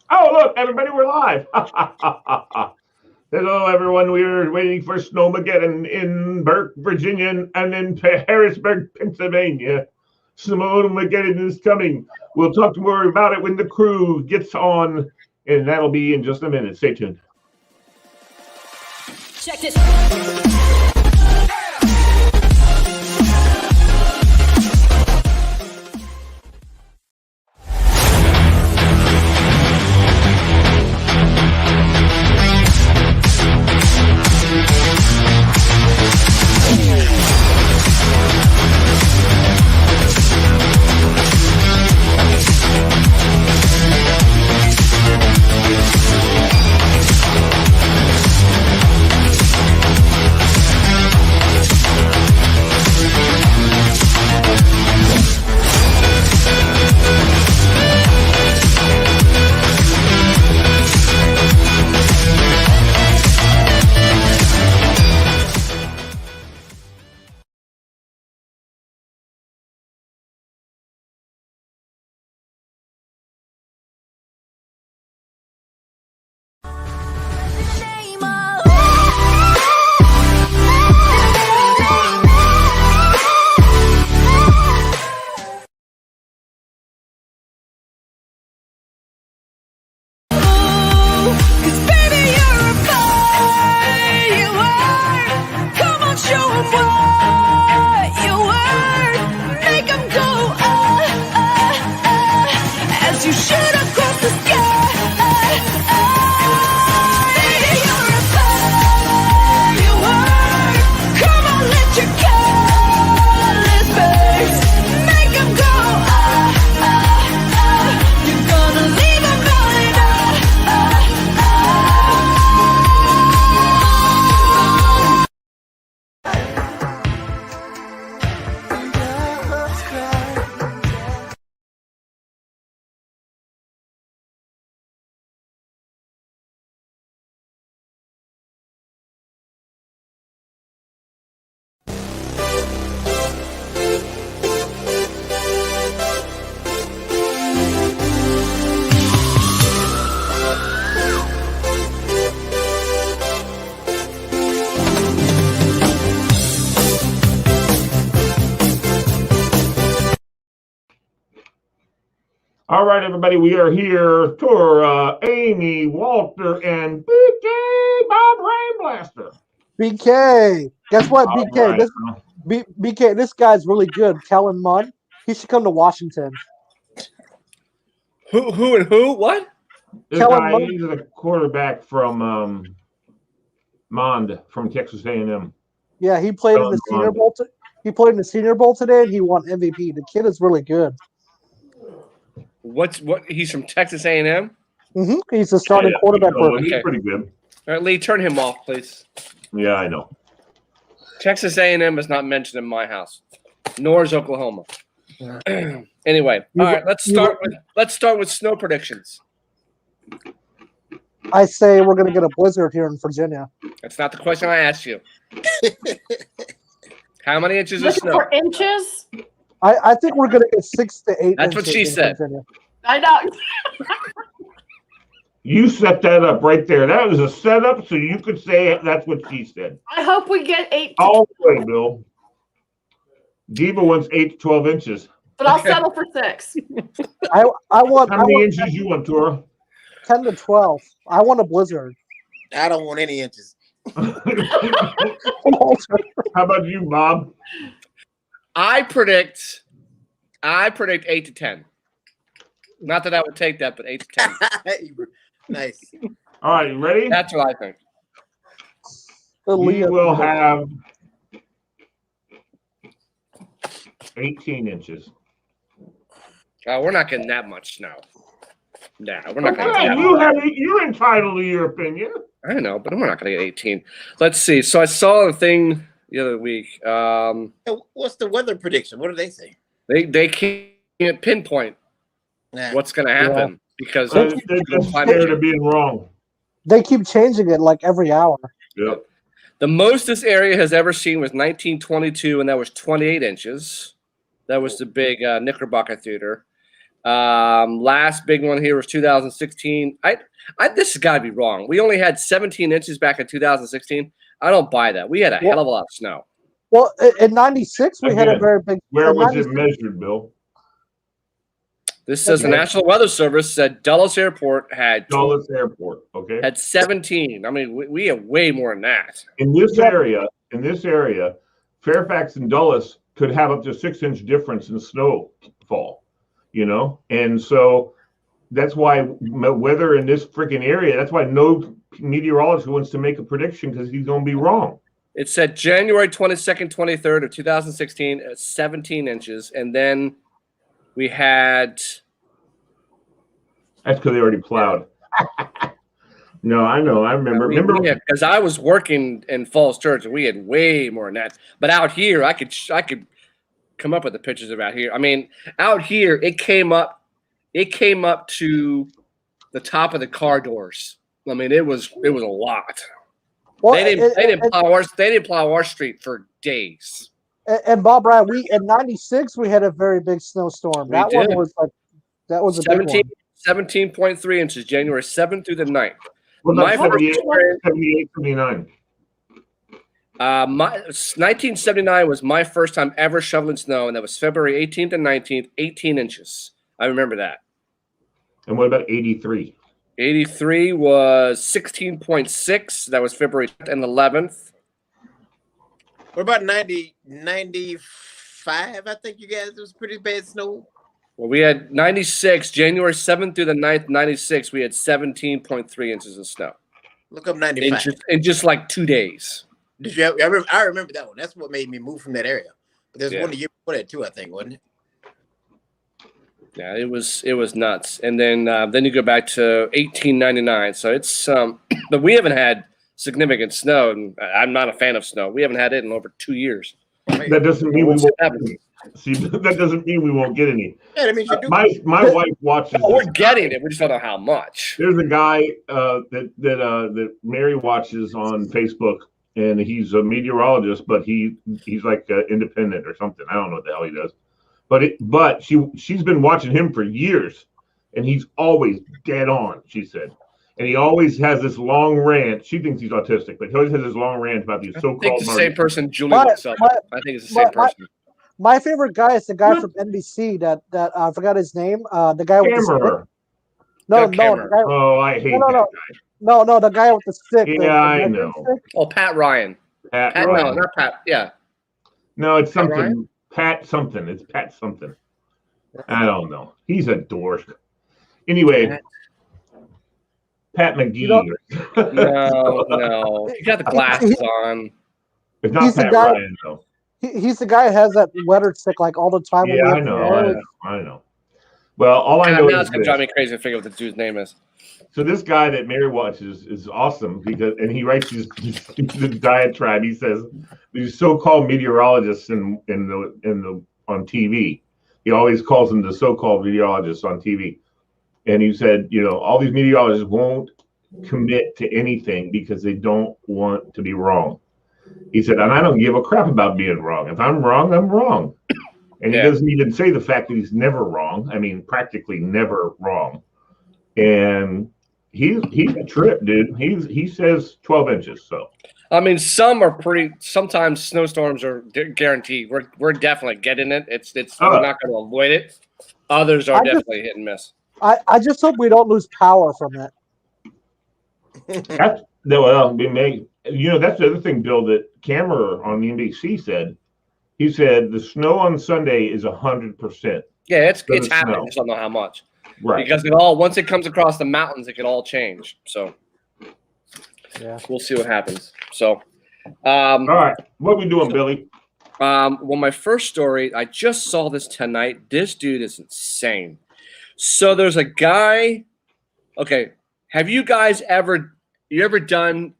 Oh, look, everybody, we're live. Hello, everyone. We're waiting for Snowmageddon in Burke, Virginia, and in Harrisburg, Pennsylvania. Snowmageddon is coming. We'll talk more about it when the crew gets on, and that'll be in just a minute. Stay tuned. Check this. All right, everybody, we are here. Tora, Amy, Walter, and BK Bob Rainblaster. BK, guess what? BK, Right. BK, this guy's really good. Kellen Mond, he should come to Washington. Who? What? This guy, he's a quarterback from Mond from Texas A&M. Yeah, he played in the Senior Bowl. He played in the Senior Bowl today, and he won MVP. The kid is really good. What? He's from Texas A&M. Mm-hmm. He's the starting quarterback. He's pretty good. All right, Lee, turn him off, please. Yeah, I know. Texas A&M is not mentioned in my house, nor is Oklahoma. Anyway, all right, let's start with snow predictions. I say we're going to get a blizzard here in Virginia. That's not the question I asked you. How many inches of snow? 4 inches? I think we're going to get 6 to 8 That's inches. what she said. Virginia. I know. You set that up right there. That was a setup, so you could say that's what she said. I hope we get 8 to All the way, Bill. Diva wants 8 to 12 inches. but I'll settle for 6. I want. How many inches you want, Tora? 10 to 12. I want a blizzard. I don't want any inches. How about you, Bob? I predict 8 to 10. Not that I would take that, but 8 to 10. Nice. All right, you ready? That's what I think. We will have 18 inches. We're not getting that much snow. No, we're not going to get that much. You're entitled to your opinion. I know, but we're not going to get 18. Let's see. So I saw a thing the other week. What's the weather prediction? What do they say? They can't pinpoint what's going to happen because they're just scared of being wrong. They keep changing it like every hour. Yep. The most this area has ever seen was 1922, and that was 28 inches. That was the big Knickerbocker Theater. Last big one here was 2016. This has got to be wrong. We only had 17 inches back in 2016. I don't buy that. We had a hell of a lot of snow. Well, in '96 we had a very big. Where was it measured, Bill? This says the National Weather Service said Dulles Airport had 17. I mean, we have way more than that. In this area, Fairfax and Dulles could have up to 6-inch difference in snowfall. And so that's why weather in this freaking area. That's why no meteorologist wants to make a prediction because he's going to be wrong. It said January 22nd, 23rd of 2016 at 17 inches, and then we had. That's because they already plowed. No, I know. I remember. Because I was working in Falls Church, and we had way more than that. But out here, I could come up with the pictures of out here. I mean, out here, it came up to the top of the car doors. I mean, it was a lot. Well, they didn't plow our street for days. And Bob Ryan, in '96 we had a very big snowstorm. That was a big one. 17.3 inches, January 7th through the 9th. Well, 78, 79. 1979 was my first time ever shoveling snow, and that was February 18th and 19th, 18 inches. I remember that. And what about 83? 83 was 16.6. That was February 10th and 11th. What about 95? I think you guys, it was pretty bad snow. Well, we had 96, January 7th through the 9th, 96. We had 17.3 inches of snow. Look up 95. In just like 2 days. Did you? I remember that one. That's what made me move from that area. But there's one the year before that too, I think, wasn't it? Yeah, it was nuts. And then you go back to 1899. So it's but we haven't had significant snow, and I'm not a fan of snow. We haven't had it in over 2 years. That doesn't mean we won't. See, that doesn't mean we won't get any. Yeah, that means you do. My wife watches. We're getting it. We just don't know how much. There's a guy that Mary watches on Facebook, and he's a meteorologist, but he's like independent or something. I don't know what the hell he does. But she's been watching him for years, and he's always dead on. She said, and he always has this long rant. She thinks he's autistic, but he always has this long rant about these so-called. I think it's the same person Julie looks up. I think it's the same person. My favorite guy is the guy from NBC that I forgot his name. The guy with the stick. No, the guy, I hate that guy. No, the guy with the stick. Yeah, I know. Oh, Pat Ryan. Pat Ryan. No, not Pat. Yeah. No, it's something. Pat something. It's Pat something. I don't know. He's a dork. Anyway, Pat McGee. No. He got the glasses on. It's not Pat Ryan, though. He's the guy who has that weather stick like all the time. Yeah, I know. Well, all I know now is it's gonna drive me crazy to figure out what the dude's name is. So this guy that Mary watches is awesome and he writes his diatribe. He says these so-called meteorologists on TV. He always calls them the so-called meteorologists on TV, and he said, all these meteorologists won't commit to anything because they don't want to be wrong. He said, and I don't give a crap about being wrong. If I'm wrong, I'm wrong. And he doesn't even say the fact that he's never wrong. I mean, practically never wrong. And he's a trip, dude. He says 12 inches. So I mean, sometimes snowstorms are guaranteed. We're definitely getting it. We're not going to avoid it. Others are definitely hit and miss. I just hope we don't lose power from it. That's the other thing, Bill, that Cameron on the NBC said. He said the snow on Sunday is 100%. Yeah, it's happening. Just don't know how much. Right. Because once it comes across the mountains, it could all change. So yeah, we'll see what happens. So all right. What are we doing, Billy? Well, my first story, I just saw this tonight. This dude is insane. So there's a guy. Okay, have you guys ever done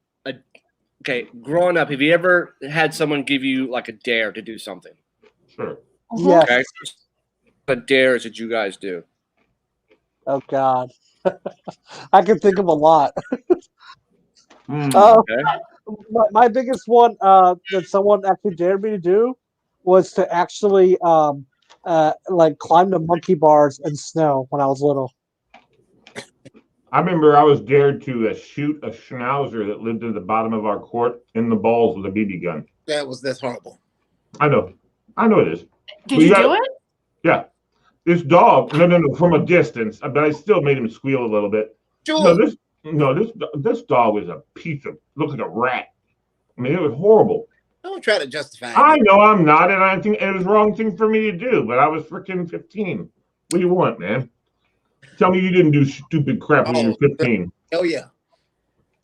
growing up, have you ever had someone give you like a dare to do something? Sure. Yeah. Okay. What dares did you guys do? Oh God, I can think of a lot. Okay. My biggest one that someone actually dared me to do was to actually like climb the monkey bars in snow when I was little. I remember I was dared to shoot a schnauzer that lived at the bottom of our court in the balls with a BB gun. That's horrible. I know it is. Did you do it? Yeah. This dog, no, from a distance, but I still made him squeal a little bit. Sure. This dog was a piece of, looked like a rat. I mean, it was horrible. Don't try to justify it. I know I'm not, and I think it was the wrong thing for me to do, but I was freaking 15. What do you want, man? Tell me you didn't do stupid crap when you were 15. Oh, yeah.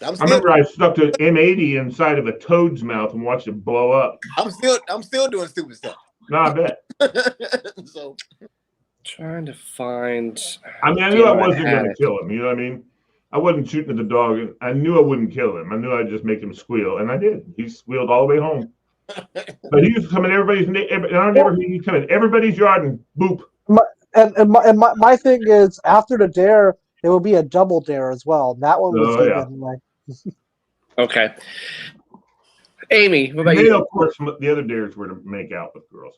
I remember I stuck an M80 inside of a toad's mouth and watched it blow up. I'm still doing stupid stuff. No, I bet. So trying to find. I mean, I knew I wasn't going to kill him. You know what I mean? I wasn't shooting at the dog. And I knew I wouldn't kill him. I knew I'd just make him squeal, and I did. He squealed all the way home. But he used to come in in our neighborhood. He'd come in everybody's yard and boop. My thing is, after the dare, there will be a double dare as well. That one was even like. Okay. Amy, what about you? you? Of course, the other dares were to make out with girls.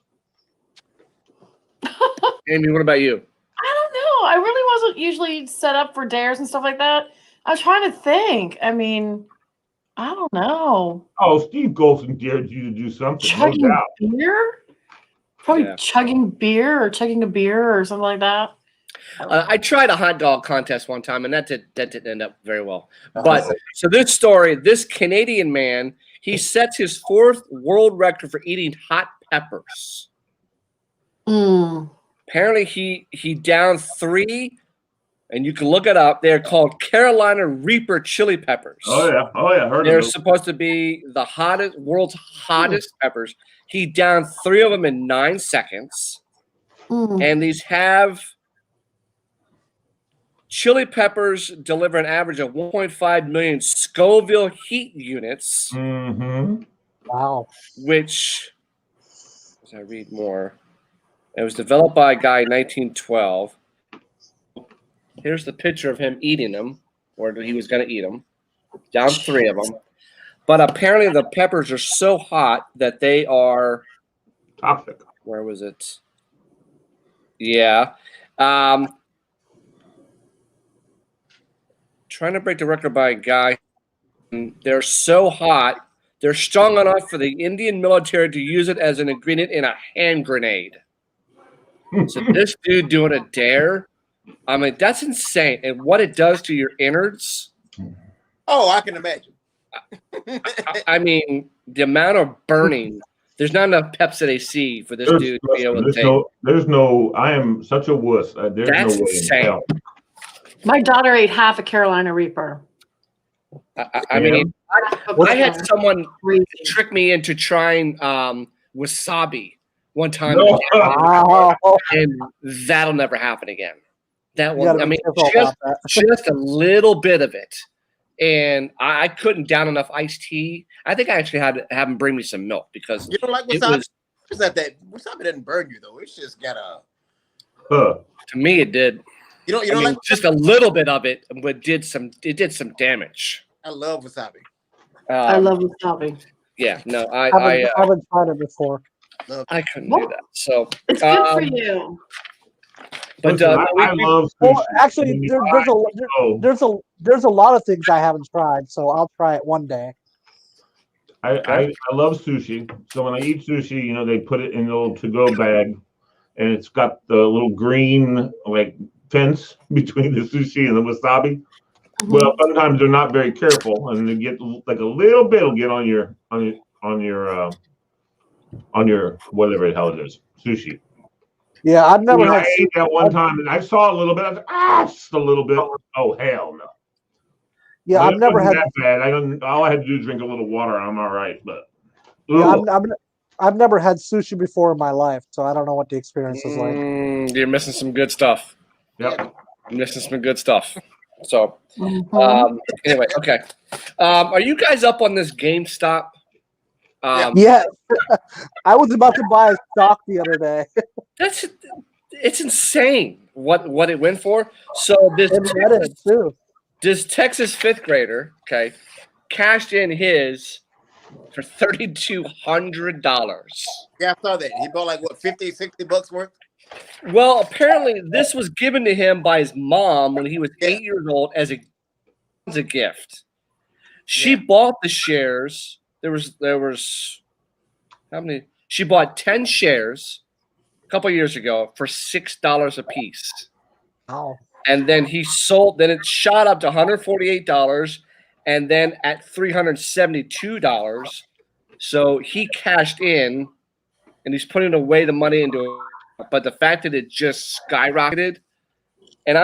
Amy, what about you? I don't know. I really wasn't usually set up for dares and stuff like that. I was trying to think. I mean, I don't know. Oh, Steve Golson dared you to do something. Chugging no doubt. beer? Probably chugging beer or chugging a beer or something like that. I tried a hot dog contest one time, and that didn't end up very well. But so this story, this Canadian man, he sets his 4th world record for eating hot peppers. Apparently, he downed 3, and you can look it up. They're called Carolina Reaper chili peppers. Oh yeah, heard They're of them. supposed to be the world's hottest peppers. He downed 3 of them in 9 seconds, and these have. Chili peppers deliver an average of 1.5 million Scoville heat units. Wow. Which, as I read more, it was developed by a guy in 1912. Here's the picture of him eating them, or he was going to eat them. Down 3 of them. But apparently the peppers are so hot that they are toxic. Where was it? Yeah. Trying to break the record by a guy. They're so hot, they're strong enough for the Indian military to use it as an ingredient in a hand grenade. So this dude doing a dare, I mean, that's insane. And what it does to your innards. Oh, I can imagine. I mean, the amount of burning. There's not enough Pepsi AC for this dude to be able to take. There's no, I am such a wuss. There's that's no way insane. in hell. My daughter ate half a Carolina Reaper. I mean, I had someone trick me into trying wasabi one time, and that'll never happen again. That one, I mean, just a little bit of it, and I couldn't down enough iced tea. I think I actually had to have him bring me some milk because you don't like wasabi. It's not that wasabi doesn't burn you though. It's just got a. To me, it did. You don't like just a little bit of it, but it did some damage. I love wasabi. I love wasabi. Yeah, no, I haven't tried it before. I couldn't do that. So it's good for you. But listen, I love sushi. Well, actually, there's a lot of things I haven't tried, so I'll try it one day. I love sushi. So when I eat sushi, you know, they put it in a little to-go bag, and it's got the little green like fence between the sushi and the wasabi. Well, sometimes they're not very careful, and they get like a little bit will get on your whatever the hell it is, sushi. Yeah, I've never. I ate that one time, and I saw a little bit. I was like, just a little bit. Oh hell no. Yeah, but I've never had that bad. I don't. All I had to do is drink a little water. I'm all right. But yeah, I've never had sushi before in my life, so I don't know what the experience is like. You're missing some good stuff. Yep, you're missing some good stuff. So, anyway, okay. Are you guys up on this GameStop? Yeah, I was about to buy a stock the other day. It's insane what it went for. So this Texas 5th grader, okay, cashed in his for $3,200. Yeah, I saw that. He bought like what $50, $60 worth. Well, apparently this was given to him by his mom when he was 8 years old as a gift. She bought the shares. There was how many? She bought 10 shares a couple years ago for $6 a piece. Wow. And then he sold. Then it shot up to $148, and then at $372. So he cashed in, and he's putting away the money into it. But the fact that it just skyrocketed, and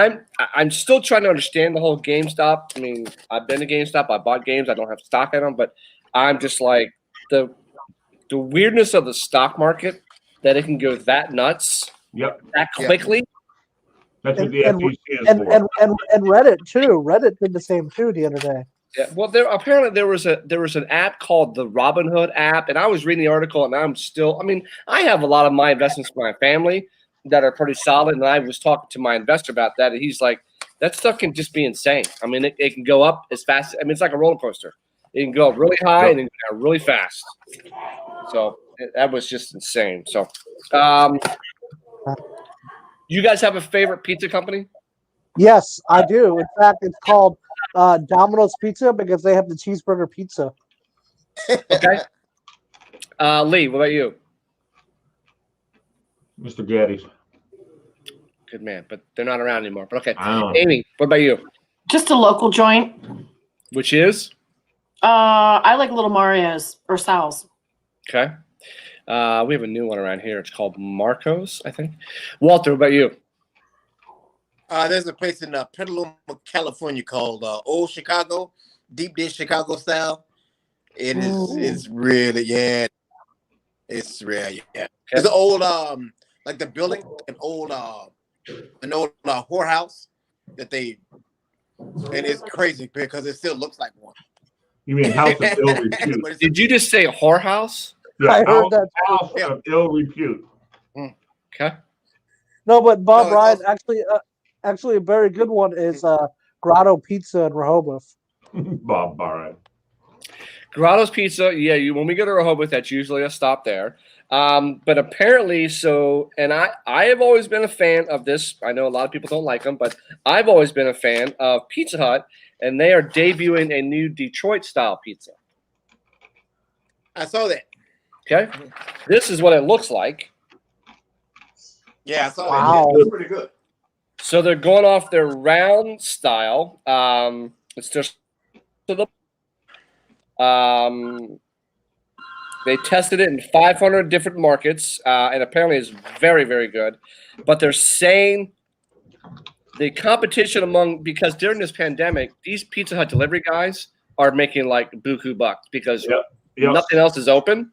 I'm still trying to understand the whole GameStop. I mean, I've been to GameStop. I bought games. I don't have stock in them, but I'm just like the weirdness of the stock market that it can go that nuts that quickly. That's what the And, FTC is for. and Reddit too. Reddit did the same too the other day. Yeah, well, there was an app called the Robinhood app, and I was reading the article, and I have a lot of my investments for my family that are pretty solid, and I was talking to my investor about that, and he's like, that stuff can just be insane. I mean, it can go up as fast. I mean, it's like a roller coaster. It can go up really high and then go down really fast. So that was just insane. So, you guys have a favorite pizza company? Yes, I do. In fact, it's called Domino's Pizza because they have the cheeseburger pizza. Okay. Lee, what about you? Mr. Gaddy's. Good man, but they're not around anymore. But okay. Wow. Amy, what about you? Just a local joint. Which is? I like Little Mario's or Sal's. Okay. We have a new one around here. It's called Marco's, I think. Walter, what about you? There's a place in Petaluma, California called Old Chicago, deep dish Chicago style. It's really it's really It's an old like the building, an old whorehouse that they, and it's crazy because it still looks like one. You mean House of Ill Repute? Did you just say whorehouse? Yeah, I heard that. House of Ill Repute. Okay. No, but Bob No, Ryan actually a very good one is Grotto Pizza in Rehoboth. Bob Barrett. Grotto's Pizza, when we go to Rehoboth, that's usually a stop there. But apparently, and I have always been a fan of this. I know a lot of people don't like them, but I've always been a fan of Pizza Hut, and they are debuting a new Detroit-style pizza. I saw that. Okay? This is what it looks like. Yeah, I saw Wow. that. Yeah, it's pretty good. So they're going off their round style. It's just they tested it in 500 different markets, and apparently it's very, very good. But they're saying the competition because during this pandemic, these Pizza Hut delivery guys are making like buku bucks because nothing else is open.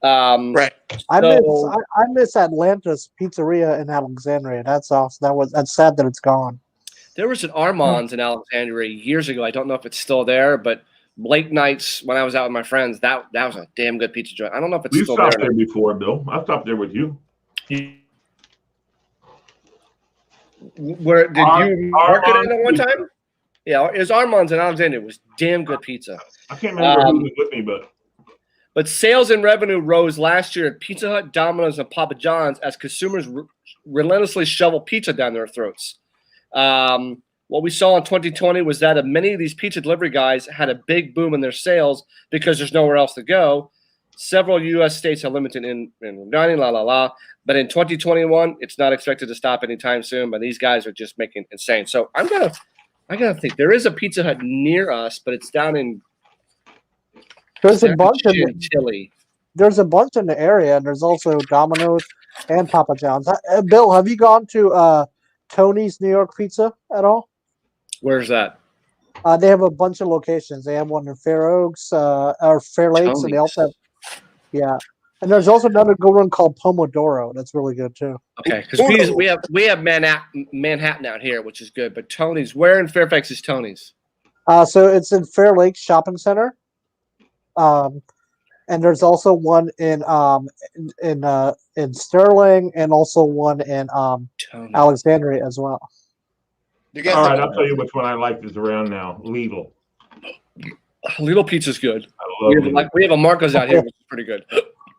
Right. I miss Atlanta's Pizzeria in Alexandria. That's awesome. That's sad that it's gone. There was an Armand's in Alexandria years ago. I don't know if it's still there, but late nights when I was out with my friends, that was a damn good pizza joint. I don't know if it's still there. You stopped there before, Bill. I stopped there with you. Where did you work at it one time? Yeah, it was Armand's in Alexandria. It was damn good pizza. I can't remember who was with me, but sales and revenue rose last year at Pizza Hut, Domino's, and Papa John's as consumers relentlessly shovel pizza down their throats. What we saw in 2020 was that many of these pizza delivery guys had a big boom in their sales because there's nowhere else to go. Several U.S. states are limited in dining, but in 2021, it's not expected to stop anytime soon. But these guys are just making insane. So I gotta think there is a Pizza Hut near us, but it's down in. There's a bunch in Chile. There's a bunch in the area, and there's also Domino's and Papa John's. Bill, have you gone to Tony's New York Pizza at all? Where's that? They have a bunch of locations. They have one in Fair Oaks or Fair Lakes, Tony's. and they also have, and there's also another good one called Pomodoro. That's really good too. Okay, because we have Manhattan out here, which is good. But Tony's, where in Fairfax is Tony's? So it's in Fair Lakes Shopping Center, and there's also one in Sterling, and also one in Alexandria as well. All right, I'll tell you which one I like is around now. Lidl Lidl pizza's good. I love Lidl. We have a Marco's out here, which is pretty good.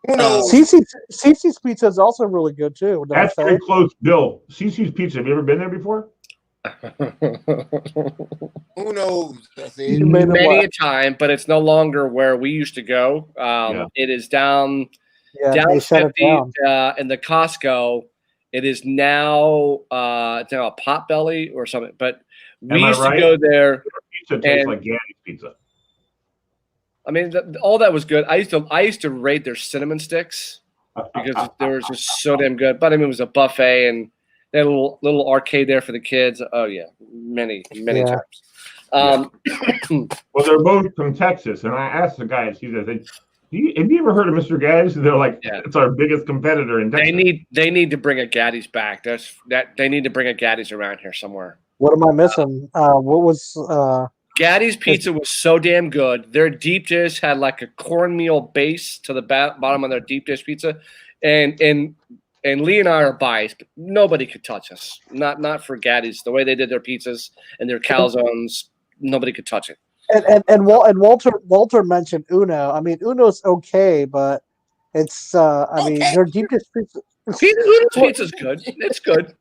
Who knows? Cece's Pizza is also really good too. the That's buffet. very close, Bill. CC's Pizza. Have you ever been there before? Who knows? That's it. You made it Many what? a time, but it's no longer where we used to go. Yeah. It is down Yeah, they shut it 50 down. in the Costco. It is now it's now a Potbelly or something. But we Am I used to right? go there. Pizza tastes And- like Gaddy's Pizza. I mean, all that was good. I used to rate their cinnamon sticks because they were just so damn good. But I mean, it was a buffet and they had a little arcade there for the kids. Oh yeah, many Yeah. times. Well, they're both from Texas, and I asked the guys. He said, "Have you ever heard of Mr. Gaddy's?" They're like, Yeah. "It's our biggest competitor in Texas." They need to bring a Gaddy's back. They need to bring a Gaddy's around here somewhere. What am I missing? What was Gaddy's pizza was so damn good. Their deep dish had like a cornmeal base to the bottom of their deep dish pizza, and Lee and I are biased. But nobody could touch us. Not for Gaddy's. The way they did their pizzas and their calzones, nobody could touch it. and Walter mentioned Uno. I mean, Uno's okay, but it's I mean, their deep dish pizza. Uno's pizza's good. It's good.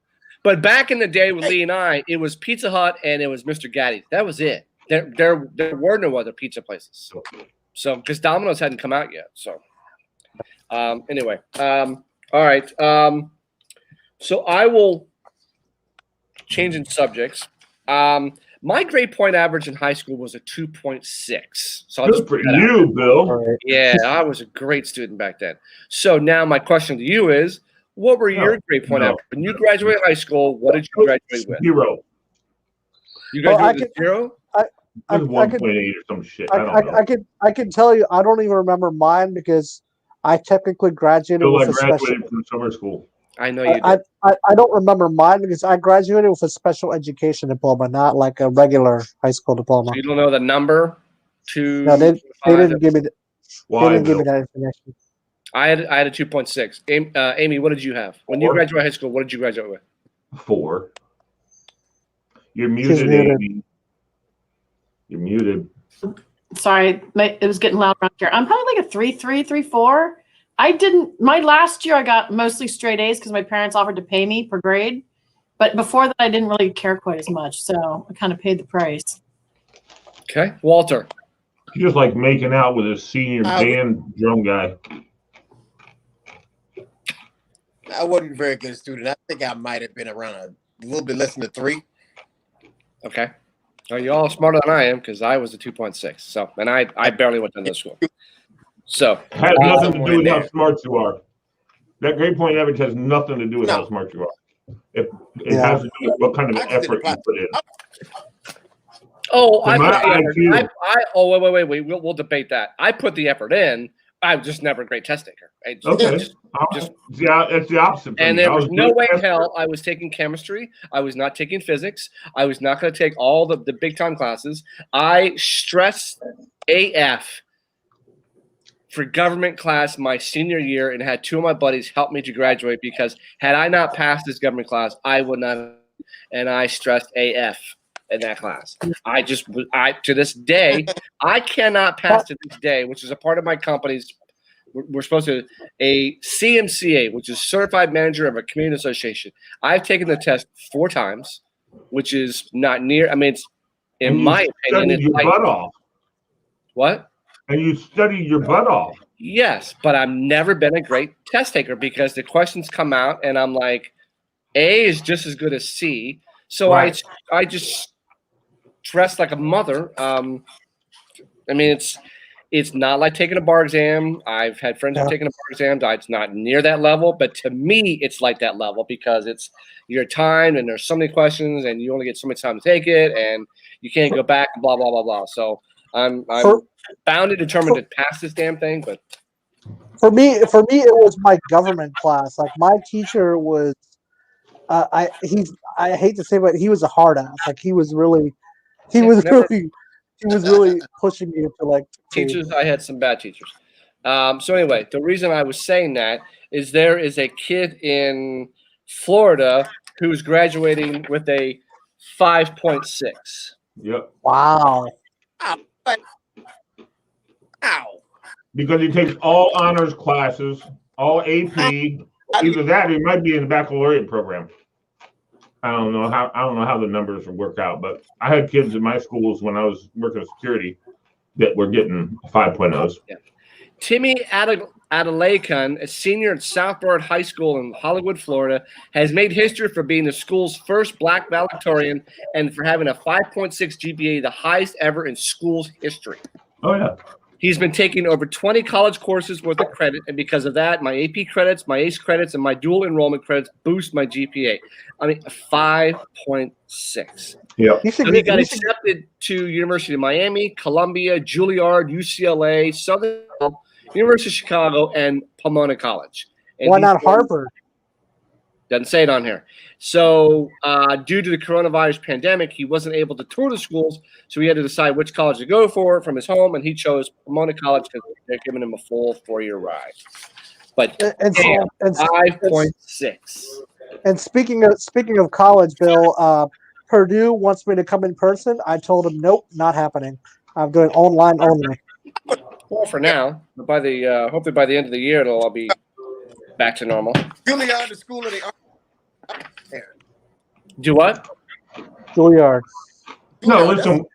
But back in the day with Lee and I, it was Pizza Hut and it was Mr. Gaddy's. That was it. There were no other pizza places. So because Domino's hadn't come out yet. So anyway, all right. So I will changing subjects. My grade point average in high school was a 2.6. So I'll Good just for put that out. you, Bill. All right. Yeah, I was a great student back then. So now my question to you is, what were your grade point average? When you graduated high school, what did you graduate with? 0. You Well, graduated with 0? It was I could 1.8 or some shit. I don't know. I can tell you I don't even remember mine because I technically graduated Bill, I with a special. graduated from summer school. I know you did. I don't remember mine because I graduated with a special education diploma, not like a regular high school diploma. So you don't know the number? No, they didn't give me. They Why, didn't give me Bill? that information. I had a 2.6. Amy, what did you have? When you 4. graduated high school, what did you graduate with? 4. You're She's muted, muted. Amy. You're muted. Sorry, it was getting loud around here. I'm probably like a 3.3, 3.4. My last year I got mostly straight A's because my parents offered to pay me per grade. But before that, I didn't really care quite as much. So I kind of paid the price. Okay. Walter. He was like making out with a senior band drum guy. I wasn't a very good student. I think I might have been around a little bit less than a 3. Okay. Well, you're all smarter than I am because I was a 2.6. So, and I barely went to this school. So, Has nothing to somewhere do in with how there. smart you are. That grade point average has nothing to do with No. how smart you are. It Yeah. has to do with what kind of I just effort you put in. oh, I My put the effort. IQ. Oh, wait. We'll debate that. I put the effort in. I was just never a great test taker. Okay. Just- Yeah, it's the opposite. For And me. there I was no good way in tester. hell I was taking chemistry. I was not taking physics. I was not going to take all the big time classes. I stressed AF for government class my senior year and had 2 of my buddies help me to graduate because had I not passed this government class, I would not have. And I stressed AF in that class. To this day, I cannot pass to this day, which is a part of my company's. We're supposed to a CMCA, which is Certified Manager of a Community Association. I've taken the test 4 times, which is not near. I mean, it's in And you my opinion, studied it's your like butt off. what? And you studied your butt off. Yes, but I've never been a great test taker because the questions come out and I'm like, A is just as good as C. So Right. I just stress like a mother. I mean, it's not like taking a bar exam. I've had friends who've taken a bar exam. It's not near that level, but to me, it's like that level because it's your time and there's so many questions and you only get so much time to take it and you can't go back and blah, blah, blah, blah. So I'm bound and determined to pass this damn thing, but For me, it was my government class. Like my teacher was, I hate to say, but he was a hard ass. Like he was really pushing me to like teachers, I had some bad teachers. So anyway, the reason I was saying that is there is a kid in Florida who's graduating with a 5.6. Yep. Wow. Ow. because he takes all honors classes, all AP. Either that, or he might be in the baccalaureate program. I don't know how the numbers work out, but I had kids in my schools when I was working security that were getting 5.0s. Yeah. Timmy Adelakan, a senior at Southborough High School in Hollywood, Florida, has made history for being the school's first black valedictorian and for having a 5.6 GPA, the highest ever in school's history. Oh, yeah. He's been taking over 20 college courses worth of credit, and because of that, my AP credits, my ACE credits, and my dual enrollment credits boost my GPA. I mean, 5.6. Yeah. So he got accepted to University of Miami, Columbia, Juilliard, UCLA, Southern University of Chicago, and Pomona College. And why not Harvard? Doesn't say it on here. So due to the coronavirus pandemic, he wasn't able to tour the schools, so he had to decide which college to go for from his home, and he chose Pomona College because they're giving him a full 4-year ride. But 5.6. And speaking of college, Bill, Purdue wants me to come in person. I told him, nope, not happening. I'm doing online only. Well, for now, but by the hopefully by the end of the year, it'll all be back to normal. Juilliard, the school of the art. Do what? Juilliard. No, listen.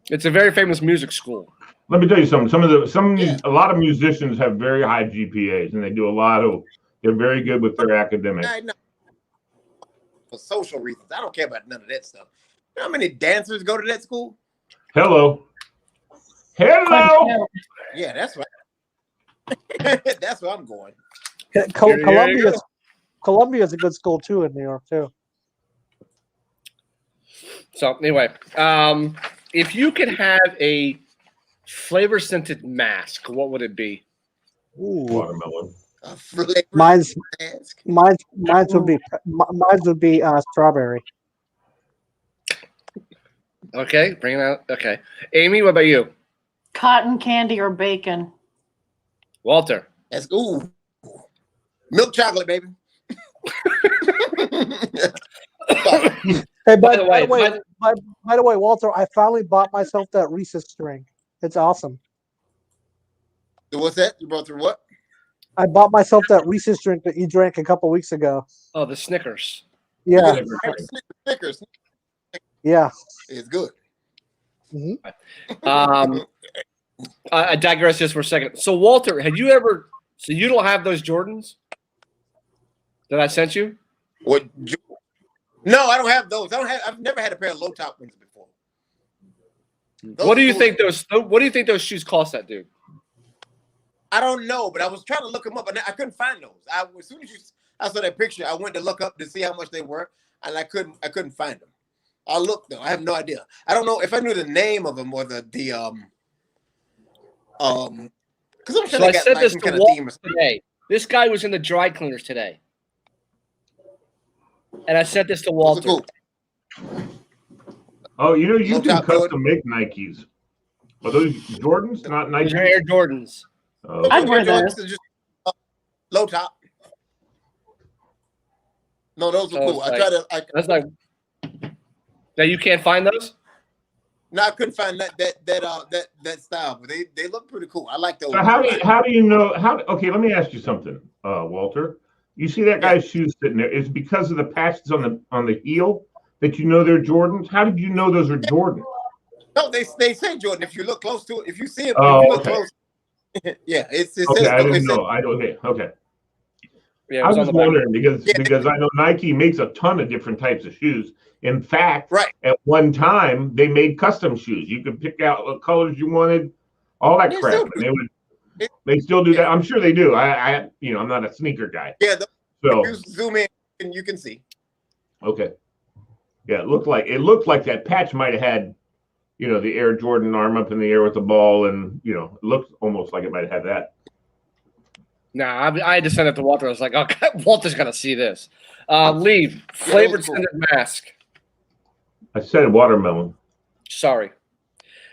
It's a very famous music school. Let me tell you something. A lot of musicians have very high GPAs, and they do a lot of. They're very good with their academics. For social reasons, I don't care about none of that stuff. You know how many dancers go to that school? Hello. Yeah, that's right. That's where I'm going. Columbia is a good school too in New York too. So anyway, if you could have a flavor scented mask, what would it be? Ooh. Watermelon. Mine's would be strawberry. Okay, bring it out. Okay, Amy, what about you? Cotton candy or bacon? Walter. That's milk chocolate, baby. Hey, by the way, Walter, I finally bought myself that Reese's string. It's awesome. What's that? You brought through what? I bought myself that Reese's drink that you drank a couple weeks ago. Oh, the Snickers. Yeah. Snickers. Yeah. It's good. Mm-hmm. I digress just for a second. So, Walter, had you ever? So you don't have those Jordans that I sent you? What? No, I don't have those. I've never had a pair of low top ones before. What do you think those? What do you think those shoes cost, that dude? I don't know, but I was trying to look them up, and I couldn't find those. As soon as I saw that picture, I went to look up to see how much they were, and I couldn't find them. I'll look though. I have no idea. I don't know if I knew the name of them or the because I'm sure So they I got said like this some to kind of Walter theme or something. today. This guy was in the dry cleaners today, and I said this to Walter. Cool. Oh, you Low can top custom make Nikes. Are those Jordans, not Nikes? These are Air Jordans. Oh. I'd wear those. Just, low top. No, those are cool. That's like. Now you can't find those? No, I couldn't find that style, but they look pretty cool. I like those. So how do you know? Okay, let me ask you something, Walter. You see that guy's shoes sitting there? It's because of the patches on the heel that you know they're Jordans. How did you know those are Jordans? No, they say Jordan. If you look close to it, if you see it, Oh, if you look okay. close. Yeah, it Okay, says. I didn't know. Okay. Yeah, I was just wondering because I know Nike makes a ton of different types of shoes. In fact, at one time they made custom shoes. You could pick out what colors you wanted, all that crap. And they still do that. I'm sure they do. I'm not a sneaker guy. Yeah. So if you zoom in, and you can see. Okay. Yeah, it looked like that patch might have had, the Air Jordan arm up in the air with the ball, and it looked almost like it might have had that. Nah, I had to send it to Walter. I was like, oh, God, Walter's gonna see this. Leave flavored scented mask. I said watermelon. Sorry.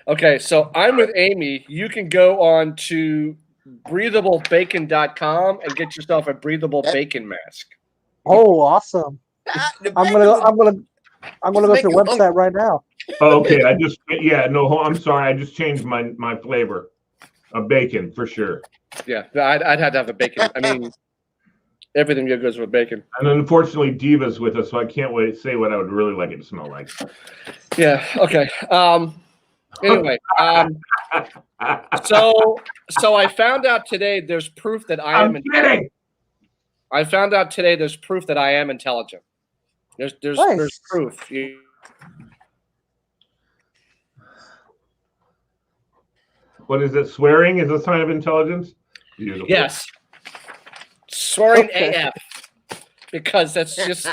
Okay, so I'm with Amy. You can go on to breathablebacon.com and get yourself a breathable bacon mask. Oh, awesome! I'm gonna go to your website right now. Oh, okay, I'm sorry. I just changed my flavor. A bacon for sure. Yeah, I'd have to have a bacon. I mean, everything goes with bacon. And unfortunately, Diva's with us, so I can't wait to say what I would really like it to smell like. Yeah. Okay. Anyway, so I found out today there's proof that I'm kidding. I found out today there's proof that I am intelligent. There's Nice. proof. What is it? Swearing is a sign of intelligence? Beautiful. Yes. Swearing Okay. AF. Because that's just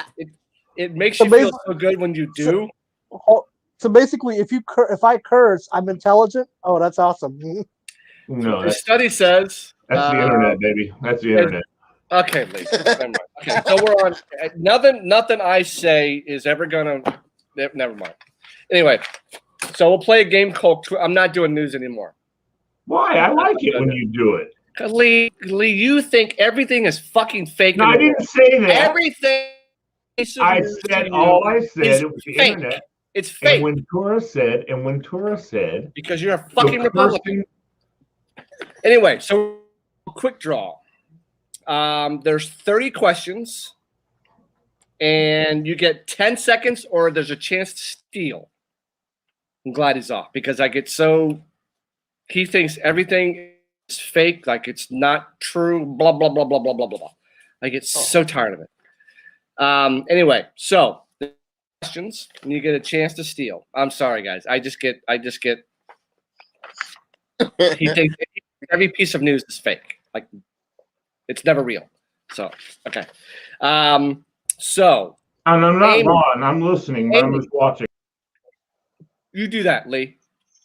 it makes So you feel so good when you do. So basically, if I curse, I'm intelligent. Oh, that's awesome. No, The study says that's the internet, baby. That's the internet. Okay, Lee. Never mind. Okay, so we're on. Nothing I say is ever gonna. Never mind. Anyway, so we'll play a game called. I'm not doing news anymore. Why? I like it when you do it. Lee, you think everything is fucking fake. No, I didn't say that. Everything. I said all I said. It was the fake. internet. It's fake. And when Tora said, because you're a fucking Republican. Anyway, so quick draw. There's 30 questions, and you get 10 seconds, or there's a chance to steal. I'm glad he's off because I get so. He thinks everything is fake, like it's not true. Blah blah blah blah blah blah blah. I get so tired of it. Anyway, so the questions, and you get a chance to steal. I'm sorry, guys. I just get. He thinks every piece of news is fake. Like it's never real. So okay. So. And I'm not wrong. I'm listening, but I'm just watching. You do that, Lee.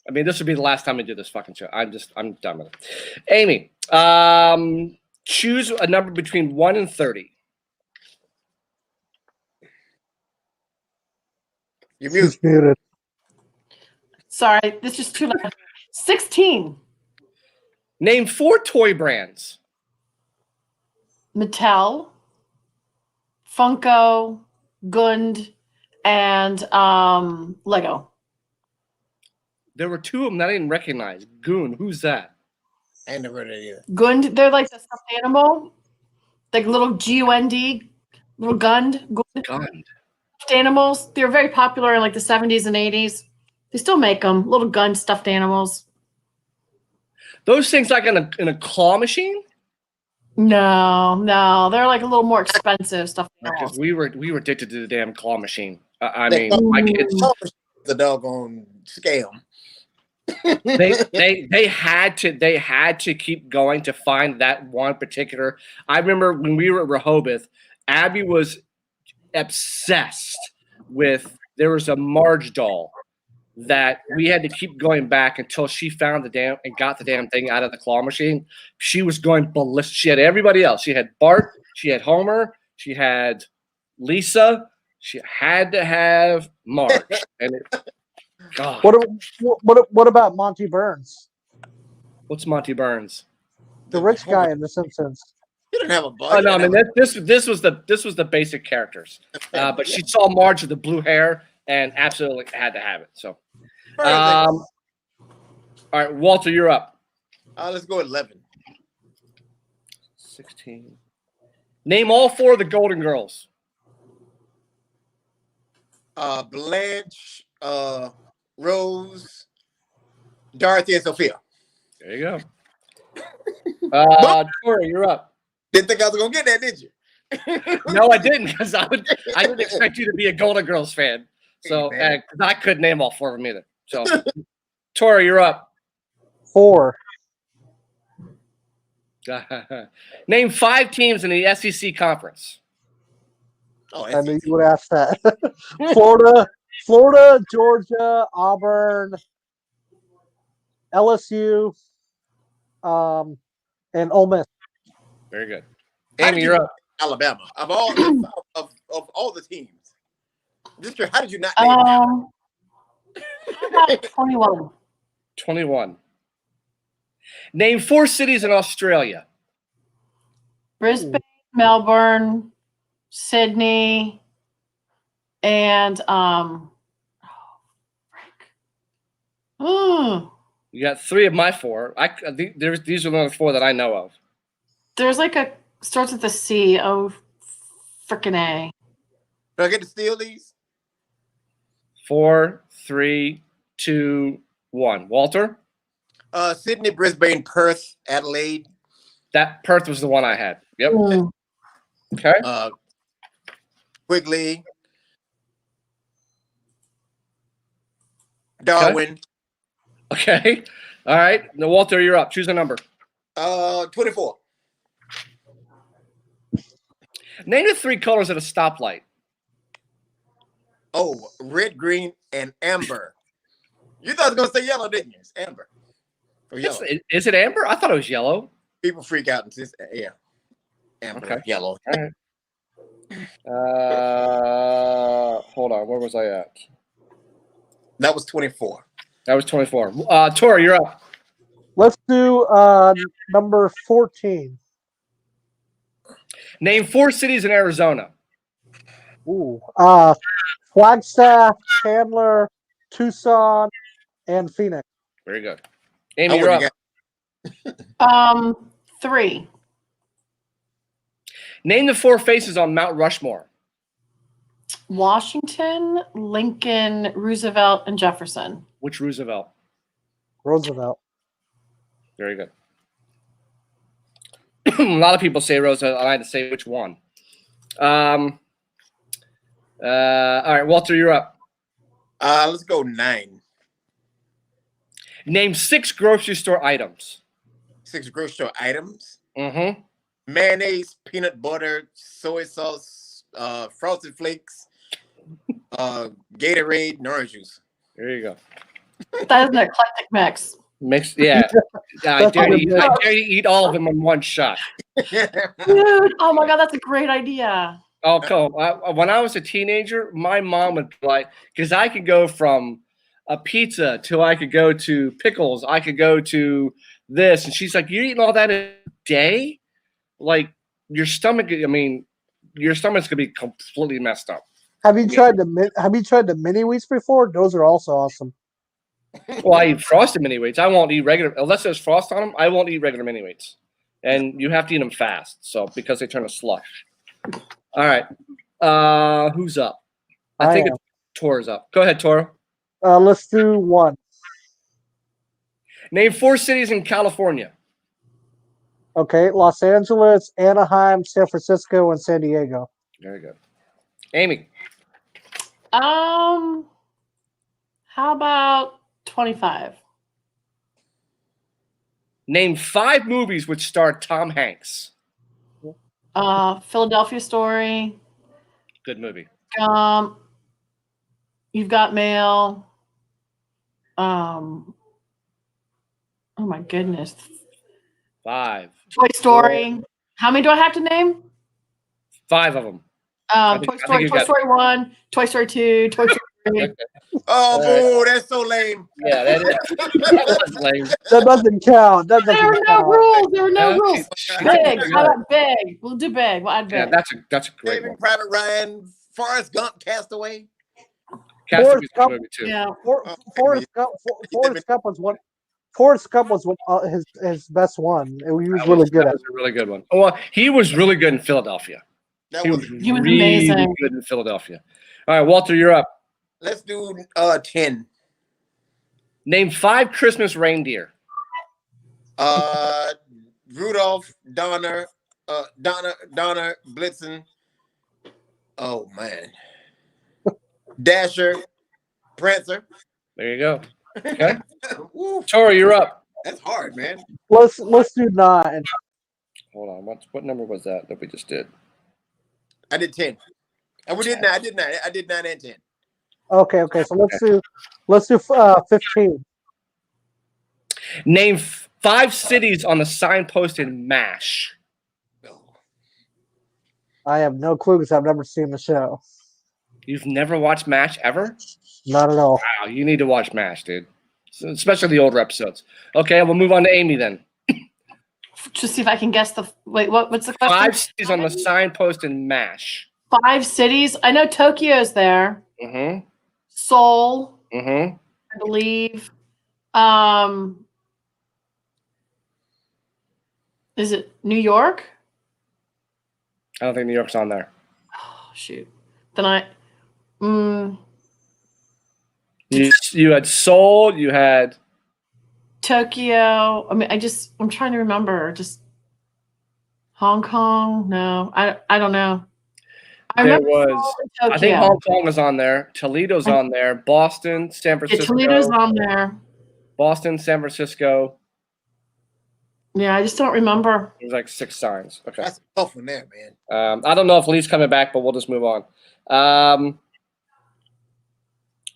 I mean, this would be the last time I do this fucking show. I'm done with it. Amy, choose a number between 1 and 30. You're muted. Sorry, this is too loud. 16. Name 4 toy brands. Mattel, Funko, Gund, and Lego. There were 2 of them that I didn't recognize. Goon, who's that? I ain't never heard of it either. Gund, they're like the stuffed animal, like little Gund, little Gund. Gund. Stuffed animals. They were very popular in like the 70s and 80s. They still make them, little Gund stuffed animals. Those things like in a claw machine? No, they're like a little more expensive stuffed animals. Because we were addicted to the damn claw machine. I mean, my kids. The doggone scam. they had to keep going to find that one particular. I remember when we were at Rehoboth, Abby was obsessed with. There was a Marge doll that we had to keep going back until she found got the damn thing out of the claw machine. She was going ballistic. She had everybody else. She had Bart. She had Homer. She had Lisa. She had to have Marge. And God. What about Monty Burns? What's Monty Burns? The rich guy in The Simpsons. You didn't have a bug. Oh no, I mean this was the basic characters. But she saw Marge with the blue hair and absolutely had to have it. So all right, Walter, you're up. Let's go 11. 16. Name all 4 of the Golden Girls. Blanche, Rose, Dorothy, and Sophia. There you go. Tori, you're up. Didn't think I was gonna get that, did you? No, I didn't, because I didn't expect you to be a Golden Girls fan. So I couldn't name all 4 of them either. So Tori, you're up. 4. Name 5 teams in the SEC conference. Oh, I knew you would ask that. Florida, Georgia, Auburn, LSU, and Ole Miss. Very good. Amy, you're up. Alabama. Of all the teams. How did you not name About 21. 21. Name 4 cities in Australia. Brisbane, Melbourne, Sydney, and You got 3 of my 4. These are the 4 that I know of. There's like a starts with a C. Oh, frickin' A. Do I get to steal these? 4, 3, 2, 1. Walter? Sydney, Brisbane, Perth, Adelaide. That Perth was the one I had. Yep. Mm. Okay. Quigley, Darwin. Okay. All right. Now, Walter, you're up. Choose a number. 24. Name the 3 colors at a stoplight. Oh, red, green, and amber. You thought I was gonna say yellow, didn't you? It's amber. Or yellow. Is it amber? I thought it was yellow. People freak out and say, yeah. Amber, Okay. yellow. All right. Hold on. Where was I at? That was 24. That was 24. Tori, you're up. Let's do number 14. Name 4 cities in Arizona. Ooh. Flagstaff, Chandler, Tucson, and Phoenix. Very good. Amy, you're up. 3. Name the 4 faces on Mount Rushmore. Washington, Lincoln, Roosevelt, and Jefferson. Which Roosevelt? Roosevelt. Very good. A lot of people say Roosevelt. I had to say which one. All right, Walter, you're up. Let's go 9. Name 6 grocery store items. 6 grocery store items. Mm-hmm. Mayonnaise, peanut butter, soy sauce, Frosted Flakes, Gatorade, and orange juice. There you go. That is an eclectic mix. Mixed, yeah. I dare you eat all of them in one shot. Dude, oh my God, that's a great idea. Oh, cool. When I was a teenager, my mom would be like, because I could go from a pizza to I could go to pickles, I could go to this, and she's like, "You're eating all that in a day? Like your stomach? I mean, your stomach's gonna be completely messed up." Have you tried the mini wheats before? Those are also awesome. Well, I eat frosted mini wheats. I won't eat regular unless there's frost on them. I won't eat regular mini wheats, and you have to eat them fast, so because they turn to slush. All right, who's up? I think it's Tor's up. Go ahead, Tor. Let's do 1. Name 4 cities in California. Okay, Los Angeles, Anaheim, San Francisco, and San Diego. Very good. Amy. How about 25? Name 5 movies which star Tom Hanks. Philadelphia Story. Good movie. You've Got Mail. Oh my goodness. 5. Toy Story. How many do I have to name? 5 of them. Toy Story 1, Toy Story 2, Toy Story 3. Oh, boo, that's so lame. Yeah, that was lame. That doesn't count. That doesn't There were no count. rules. There were no Yeah, rules. Big. How about big? We'll do big. We'll add Yeah, big. that's a great Saving one. Private Ryan, Forrest Gump, Castaway. Castaway's a good movie too. Yeah. Forrest Gump was one. Forrest Gump was his best one. He was really good That at. was a really good one. Well, he was really good in Philadelphia. He was He was really amazing. good in Philadelphia. All right, Walter, you're up. Let's do 10. Name 5 Christmas reindeer. Rudolph, Donner, Blitzen. Oh man. Dasher, Prancer. There you go. Okay. Woo, Tori, you're up. that's hard, man. Let's do 9. Hold on. What number was that we just did? I did 10. And we did 9. I did 9. I did 9 and 10. Okay. So let's do 15. Name 5 cities on the signpost in MASH. Oh. I have no clue because I've never seen the show. You've never watched MASH ever? Not at all. Wow, you need to watch MASH, dude. Especially the older episodes. Okay, we'll move on to Amy then. Just see if I can guess the. Wait, what's the question? 5 cities on the signpost in MASH. 5 cities. I know Tokyo's there. Mm-hmm. Seoul, Mm-hmm. I believe. Is it New York? I don't think New York's on there. Oh, shoot. Then You had Seoul. You had Tokyo. I mean, I'm trying to remember. Just Hong Kong. No, I don't know. there was. Tokyo. I think Hong Kong is on there. Toledo's on there. Boston, San Yeah, Francisco. Toledo's on there. Boston, San Francisco. Yeah, I just don't remember. There's like 6 signs. Okay. That's a tough one there, man. I don't know if Lee's coming back, but we'll just move on.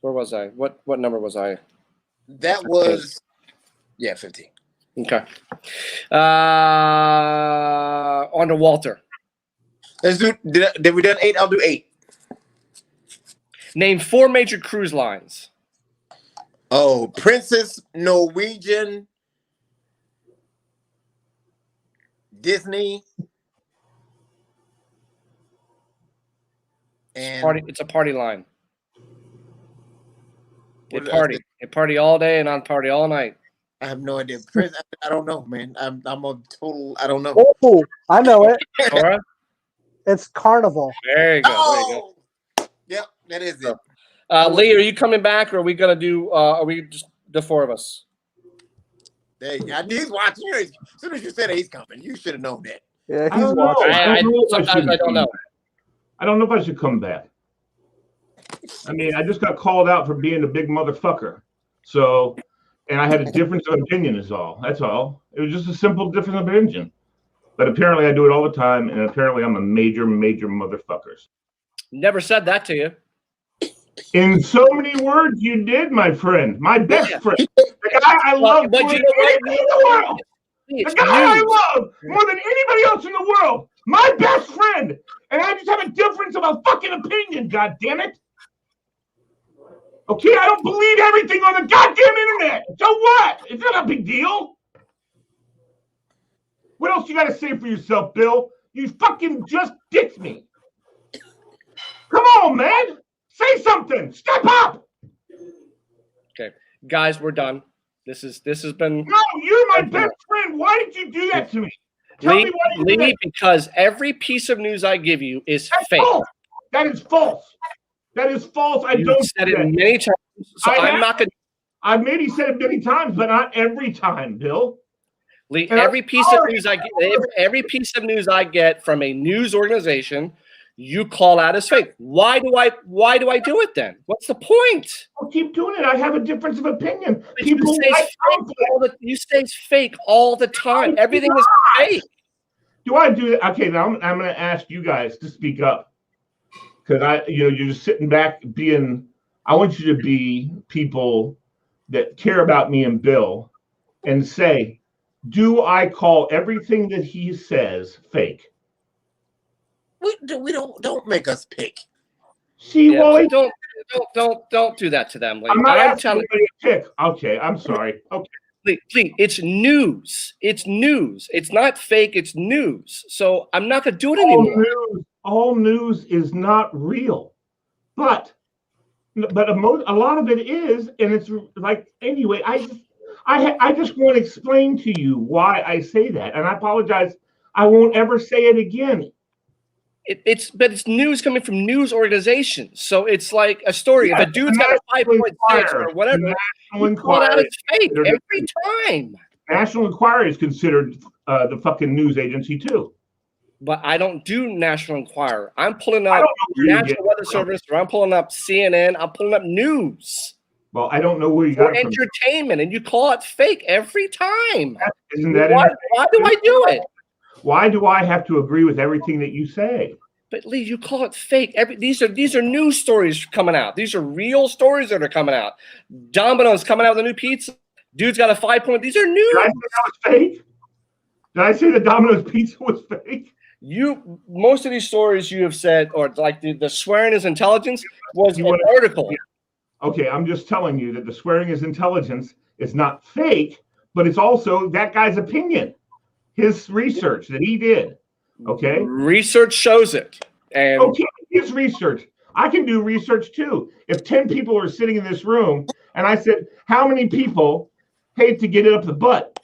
Where was I? What number was I? That was 15. Okay. On to Walter. Let's do. Did we done 8? I'll do 8. Name 4 major cruise lines. Oh, Princess, Norwegian, Disney, and It's a party line. What They did I party. say? They party all day and on party all night. I have no idea. I don't know, man. I'm a total. I don't know. Oh, I know it. Cora? It's Carnival. There you go. There you go. Oh, yep, that is it. Lee, are you coming back, or are we gonna do? Are we just the 4 of us? There you go. I knew he's watching. As soon as you said he's coming, you should have known that. Yeah, I he's don't know. watching. Sometimes I don't know. I don't know if I should come back. I mean, I just got called out for being a big motherfucker. So, and I had a difference of opinion is all. That's all. It was just a simple difference of opinion. But apparently I do it all the time, and apparently I'm a major, major motherfucker. Never said that to you. In so many words, you did, my friend. My best friend. The guy I love But more you than know what? anybody in the world. It's The guy I news. love more than anybody else in the world. My best friend. And I just have a difference of a fucking opinion, God damn it. Okay, I don't believe everything on the goddamn internet. So what? It's not a big deal. What else you got to say for yourself, Bill? You fucking just ditched me. Come on, man. Say something. Step up. Okay, guys, we're done. This has been No, you're my best friend. Why did you do that to me? Tell me why you did Lee, that. because every piece of news I give you is That's fake. false. That is false. That is false. I You've don't said do it that. many times, so I I'm have. not going to. I've maybe said it many times, but not every time, Bill. Lee, And I'm every piece of sorry. news I get, every piece of news I get from a news organization, you call out as fake. Why do I do it then? What's the point? I'll keep doing it. I have a difference of opinion. But you People say like fake conflict. you say fake all the time. Everything is fake. Do I do that? Okay, now I'm going to ask you guys to speak up because you're just sitting back being. I want you to be people that care about me and Bill, and say, do I call everything that he says fake? We don't make us pick. See, Yeah, Wally, don't do that to them, Lee. I'm not I'm asking telling anybody to pick. Okay, I'm sorry. Okay. Lee, it's news. It's news. It's not fake. It's news. So I'm not going to do it anymore. All news is not real, but a lot of it is, and it's like anyway. I just want to explain to you why I say that, and I apologize. I won't ever say it again. But it's news coming from news organizations. So it's like a story. If a dude's got a 5.6 or whatever, you call it out as fake every time. National Enquirer is considered the fucking news agency too. But I don't do National Enquirer. I'm pulling up National Weather Service, or I'm pulling up CNN. I'm pulling up news. Well, I don't know where you For got it from. entertainment, and you call it fake every time. Isn't that Why do I do it? Why do I have to agree with everything that you say? But Lee, you call it fake. These are news stories coming out. These are real stories that are coming out. Domino's coming out with a new pizza. Dude's got a 5 point. These are news. Did I say that was fake? Did I say the Domino's pizza was fake? Most of these stories you have said, or like the swearing is intelligence, was an article. Okay, I'm just telling you that the swearing is intelligence is not fake, but it's also that guy's opinion, his research that he did. Okay, research shows it. And okay, his research. I can do research too. If 10 people are sitting in this room, and I said, "How many people hate to get it up the butt?"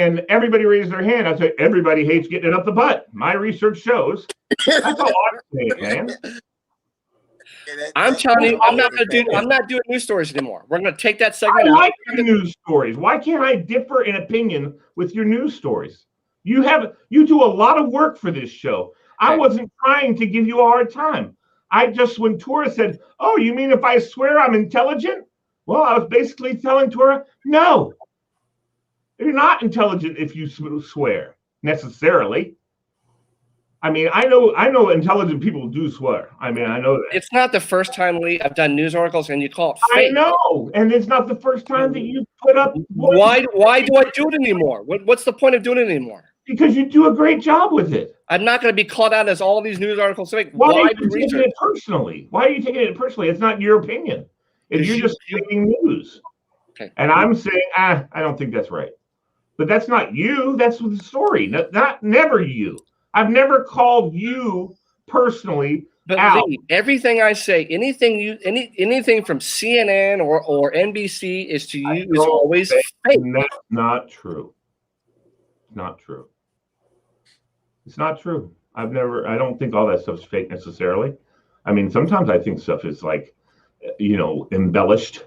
and everybody raised their hand. I said, everybody hates getting it up the butt. My research shows. That's all I'm saying, man. I'm telling you, I'm not doing news stories anymore. We're going to take that segment I out. like your news stories. Why can't I differ in opinion with your news stories? You do a lot of work for this show. I wasn't trying to give you a hard time. When Tora said, "Oh, you mean if I swear I'm intelligent?" Well, I was basically telling Tora, no, you're not intelligent if you swear necessarily. I mean, I know intelligent people do swear. I mean, I know that. It's not the first time, Lee. I've done news articles, and you call it fake. I know, and it's not the first time that you put up. Why do I do it anymore? What's the point of doing it anymore? Because you do a great job with it. I'm not going to be called out as all these news articles fake. Why are you taking it personally? Why are you taking it personally? It's not your opinion. You're just taking news. Okay. And I'm saying, I don't think that's right. But that's not you. That's the story. Never you. I've never called you personally out. Lee, everything I say, anything from CNN or NBC is to you is always fake. That's not true. Not true. It's not true. I don't think all that stuff's fake necessarily. I mean, sometimes I think stuff is like, embellished,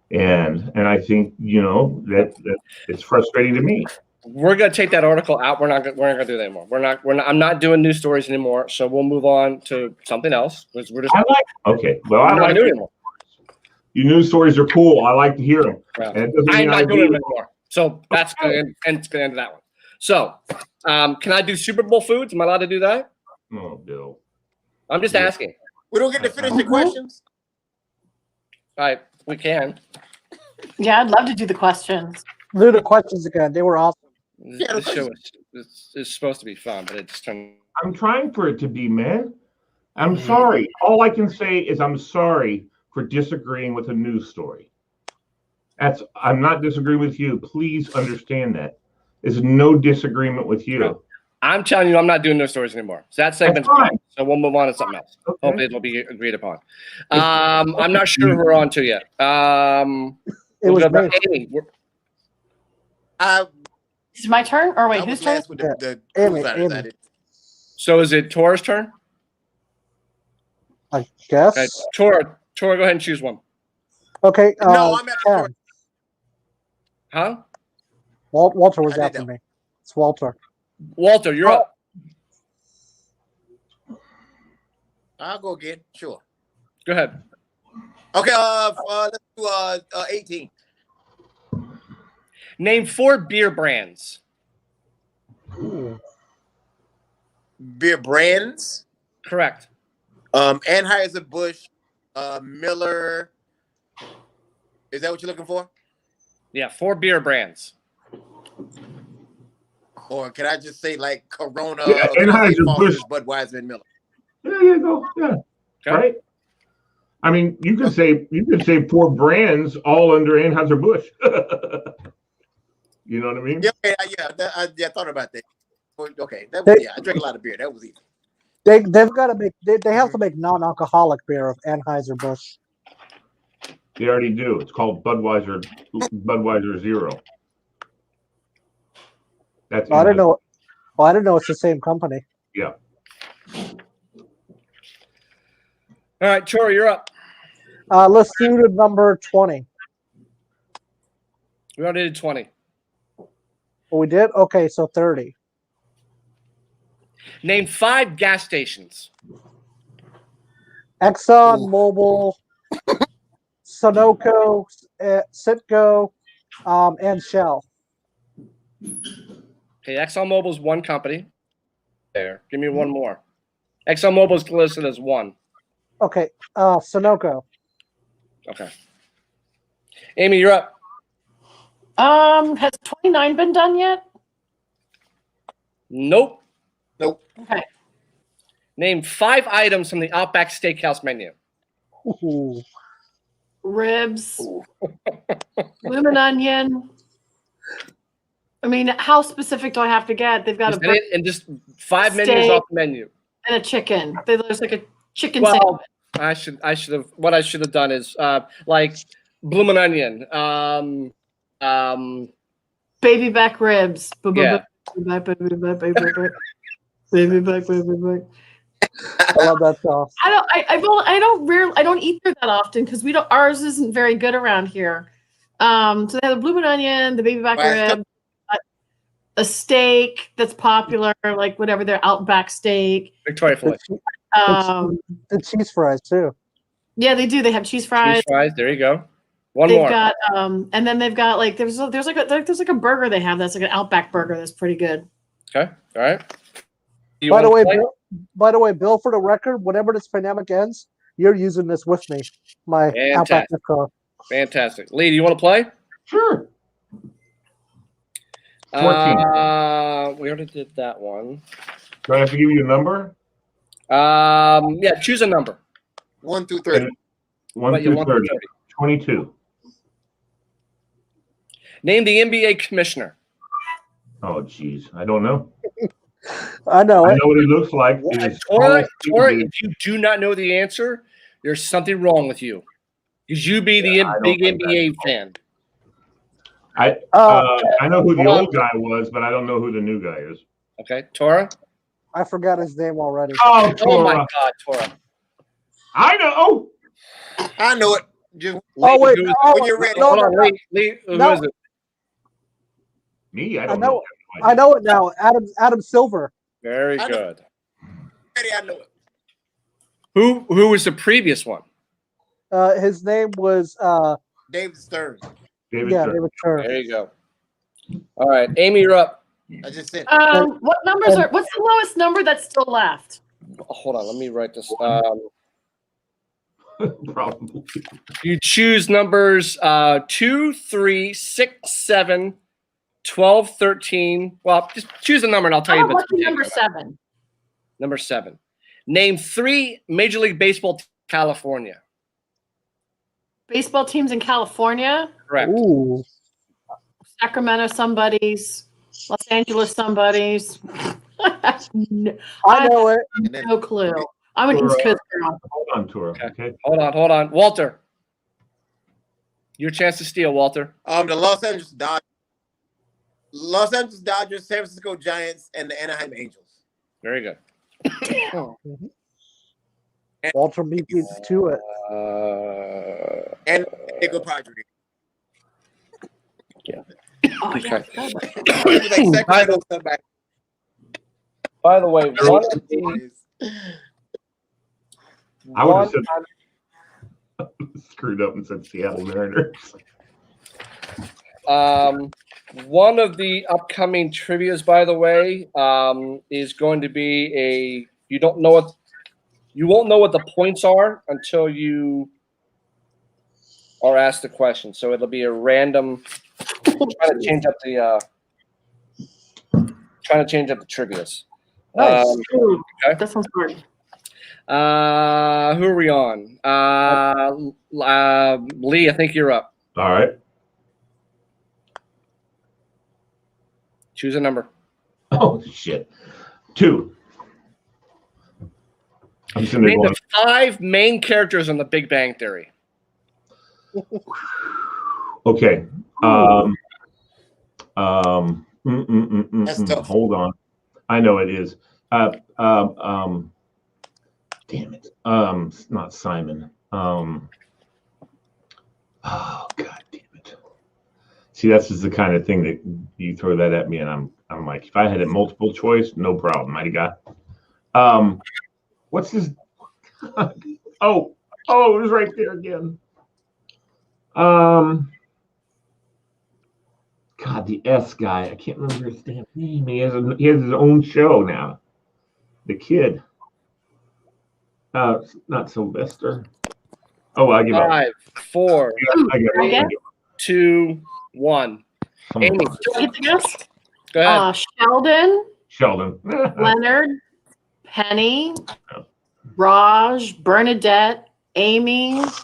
and I think that it's frustrating to me. We're gonna take that article out. We're not gonna do that anymore. I'm not doing news stories anymore. So we'll move on to something else. We're just. Okay. Well, I like it. Your news stories are cool. I like to hear them. Well, I'm not doing them anymore. So that's gonna end that one. So, can I do Super Bowl foods? Am I allowed to do that? Oh, Bill. I'm just asking. We don't get to finish the questions. All right, we can. Yeah, I'd love to do the questions. Do the questions again. They were awesome. This show is supposed to be fun, but it's turned. I'm trying for it to be, man. I'm sorry. All I can say is I'm sorry for disagreeing with a news story. I'm not disagreeing with you. Please understand that. There's no disagreement with you. No. I'm telling you, I'm not doing news stories anymore. So that segment's fine. So we'll move on to something else. Okay. Hopefully it'll be agreed upon. I'm not sure who we're on to yet. It was me. Amy. Is it my turn? Or wait, whose turn? Amy. So is it Tora's turn? I guess. Okay. Tora, go ahead and choose one. Okay. No, I'm at the turn. Huh? Walter was after me. It's Walter. Walter, you're up. I'll go again. Sure. Go ahead. Okay. Let's do 18. Name 4 beer brands. Beer brands. Correct. Anheuser-Busch, Miller. Is that what you're looking for? Yeah, 4 beer brands. Or can I just say like Corona, Anheuser-Busch, Budweiser, and Miller? There you go. Yeah. Okay. Right. I mean, you could say 4 brands all under Anheuser-Busch. You know what I mean? Yeah. I thought about that. Okay. I drink a lot of beer. That was easy. They've got to make. They have to make non-alcoholic beer of Anheuser-Busch. They already do. It's called Budweiser Zero. That's. I don't know. Well, I don't know. It's the same company. Yeah. All right, Tori, you're up. Let's do the number 20. We already did 20. Oh, we did? Okay, so 30. Name 5 gas stations. Exxon, Mobil, Sunoco, Citgo, and Shell. Okay, ExxonMobil is one company. There. Give me one more. ExxonMobil is listed as 1. Okay, Sunoco. Okay. Amy, you're up. Has 29 been done yet? Nope. Okay. Name 5 items from the Outback Steakhouse menu. Ooh. Ribs, bloomin' onion. I mean, how specific do I have to get? They've got and just 5 menus off the menu. And a chicken. There's like a chicken well, sandwich. I should have done is like bloomin' onion. Baby back ribs. Yeah. Baby back. I love that sauce. I don't eat there that often because ours isn't very good around here. So they have the blooming onion, the baby back rib, a steak that's popular, like whatever their Outback steak. Victoria The, Floyd. the cheese fries too. Yeah, they do. They have cheese fries. Cheese fries. There you go. One They've more. got and then they've got like there's like a burger they have that's like an Outback burger that's pretty good. Okay. All right. You By the wanna way, play? Bill, for the record, whenever this pandemic ends, you're using this with me. My Outback Fantastic. car. Fantastic. Lee, do you want to play? Sure. 14. We already did that one. Do I have to give you a number? Yeah, choose a number. 1 through 30. 1 What you through want 30. through 30. 22. Name the NBA commissioner. Oh, geez. I don't know. I know I it. know what he looks like. Tora, if you do not know the answer, there's something wrong with you. Because you be the I don't big think NBA fan. I know who the old guy was, but I don't know who the new guy is. Okay, Tora? I forgot his name already. Oh, Oh my Tora. God, Tora. I know. I know it. Just Oh wait, when you're ready. no, Hold on, no, Lee, who no. is it? Me? I I don't know. know. I know it now. Adam Silver. Very I know. good. Ready, I know it. Who was the previous one? His name was David Stern. David yeah, Stern. David Stern. There you go. All right, Amy, you're up. I just said. What numbers are? What's the lowest number that's still left? Hold on, let me write this. Probably. You choose numbers 2, 3, 6, 7, 12, 13. Well, just choose a number and I'll tell you. What's if it's number 7? Number 7. Name 3 Major League Baseball California. Baseball teams in California. Correct. Ooh. Sacramento somebody's. Los Angeles somebody's. No, I know it. And then no clue. I'm an East Coast girl. Hold on, Tora. Okay. Hold on. Walter. Your chance to steal, Walter. the Los Angeles Dodgers, San Francisco Giants, and the Anaheim Angels. Very good. Walter beat me to it. And Diego Padres. Oh, yeah. Okay. Back. By the way, one of the I would have one- said screwed up and said Seattle Mariners. one of the upcoming trivias, by the way, is going to be you won't know what the points are until you are asked the question. So it'll be a random. Trying to change up the trivias. Nice. Ooh, Okay. that sounds hard. Who are we on? Lee, I think you're up. All right. Choose a number. Oh, shit. 2. I'm sitting there Name going, the 5 main characters on The Big Bang Theory. okay. That's tough. Hold on. I know it is. Damn it. It's not Simon. Oh, God damn it. See, that's just the kind of thing that you throw that at me, and I'm like, if I had a multiple choice, no problem. I got. What's his? Oh, it was right there again. God, the S guy. I can't remember his damn name. He has his own show now. The kid. Not Sylvester. Oh, I give up. 5, 4, I give up. 2, 1. Amy, Do I get to guess? go ahead. Sheldon, Sheldon. Leonard, Penny, Raj, Bernadette, Amy. Is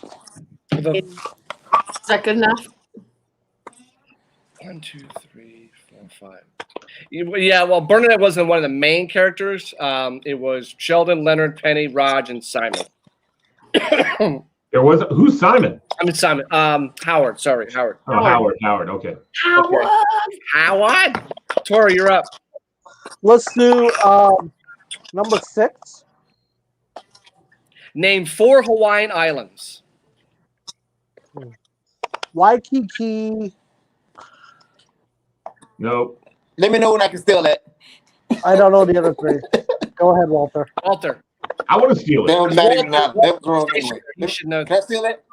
that good enough? 1, 2, 3, 4, 5. Yeah, well, Bernadette wasn't one of the main characters. It was Sheldon, Leonard, Penny, Raj, and Simon. Got There was who's Simon? I mean Simon. Howard. Sorry, Howard. Oh, Howard. Okay. Howard. Tori, you're up. Let's do number 6. Name 4 Hawaiian islands. Waikiki. Nope. Let me know when I can steal that. I don't know the other 3. Go ahead, Walter. Walter. I want to steal it. They're not even out. They're grown anyway. You should know. Can I steal it?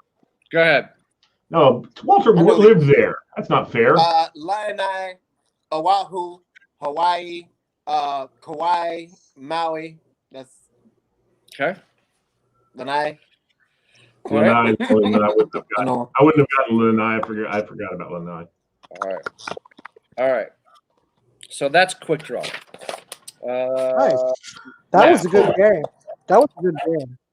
Go ahead. No, Walter lives there. That's not fair. Lanai, Oahu, Hawaii, Kauai, Maui. That's Okay. Lanai. Lanai, I wouldn't have gotten. No. I wouldn't have gotten Lanai. I forgot about Lanai. All right. So that's quick draw. Nice. That was a good game.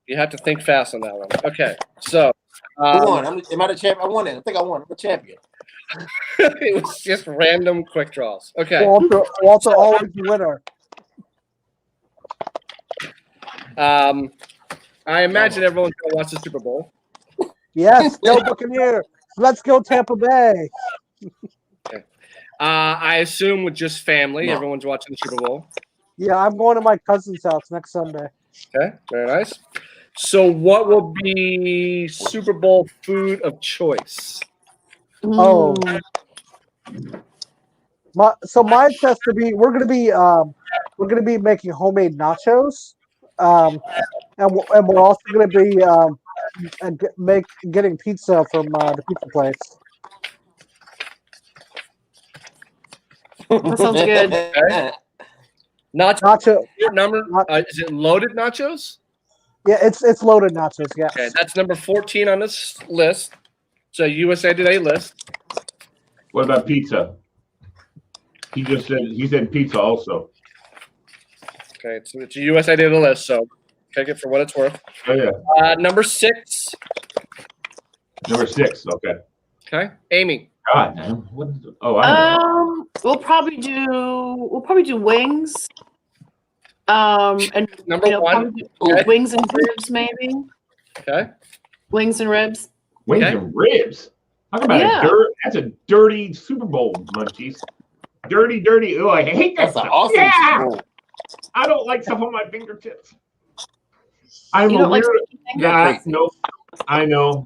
You have to think fast on that one. Okay. So Who won? Am I the champ? I won it. I think I won. I'm a champion. it was just random quick draws. Okay. Walter always the winner. I imagine everyone's gonna watch the Super Bowl. Yes, go Buccaneers. Let's go Tampa Bay. Okay. I assume with just family, No. everyone's watching the Super Bowl. Yeah, I'm going to my cousin's house next Sunday. Okay, very nice. So, what will be Super Bowl food of choice? Oh. Mine has to be. We're gonna be making homemade nachos, and we're also gonna be getting pizza from the pizza place. That sounds good. Okay. Nacho. Number is it loaded nachos? Yeah, it's loaded nachos. Yeah. Okay, that's number 14 on this list. So USA Today list. What about pizza? He said pizza also. Okay, so it's a USA Today list. So take it for what it's worth. Oh yeah. Number 6. Number 6. Okay. Okay, Amy. God, man. What? Oh, I don't know. We'll probably do wings. And Number 1. Okay. Wings and ribs, maybe. Okay. Wings and ribs. Wings Okay. and ribs. Talk about that's a dirty Super Bowl, munchies. Dirty. Oh, I hate that That's an stuff. awesome Yeah! Super Bowl. I don't like stuff on my fingertips. I'm You a don't like weird. sticky fingers? No, I know.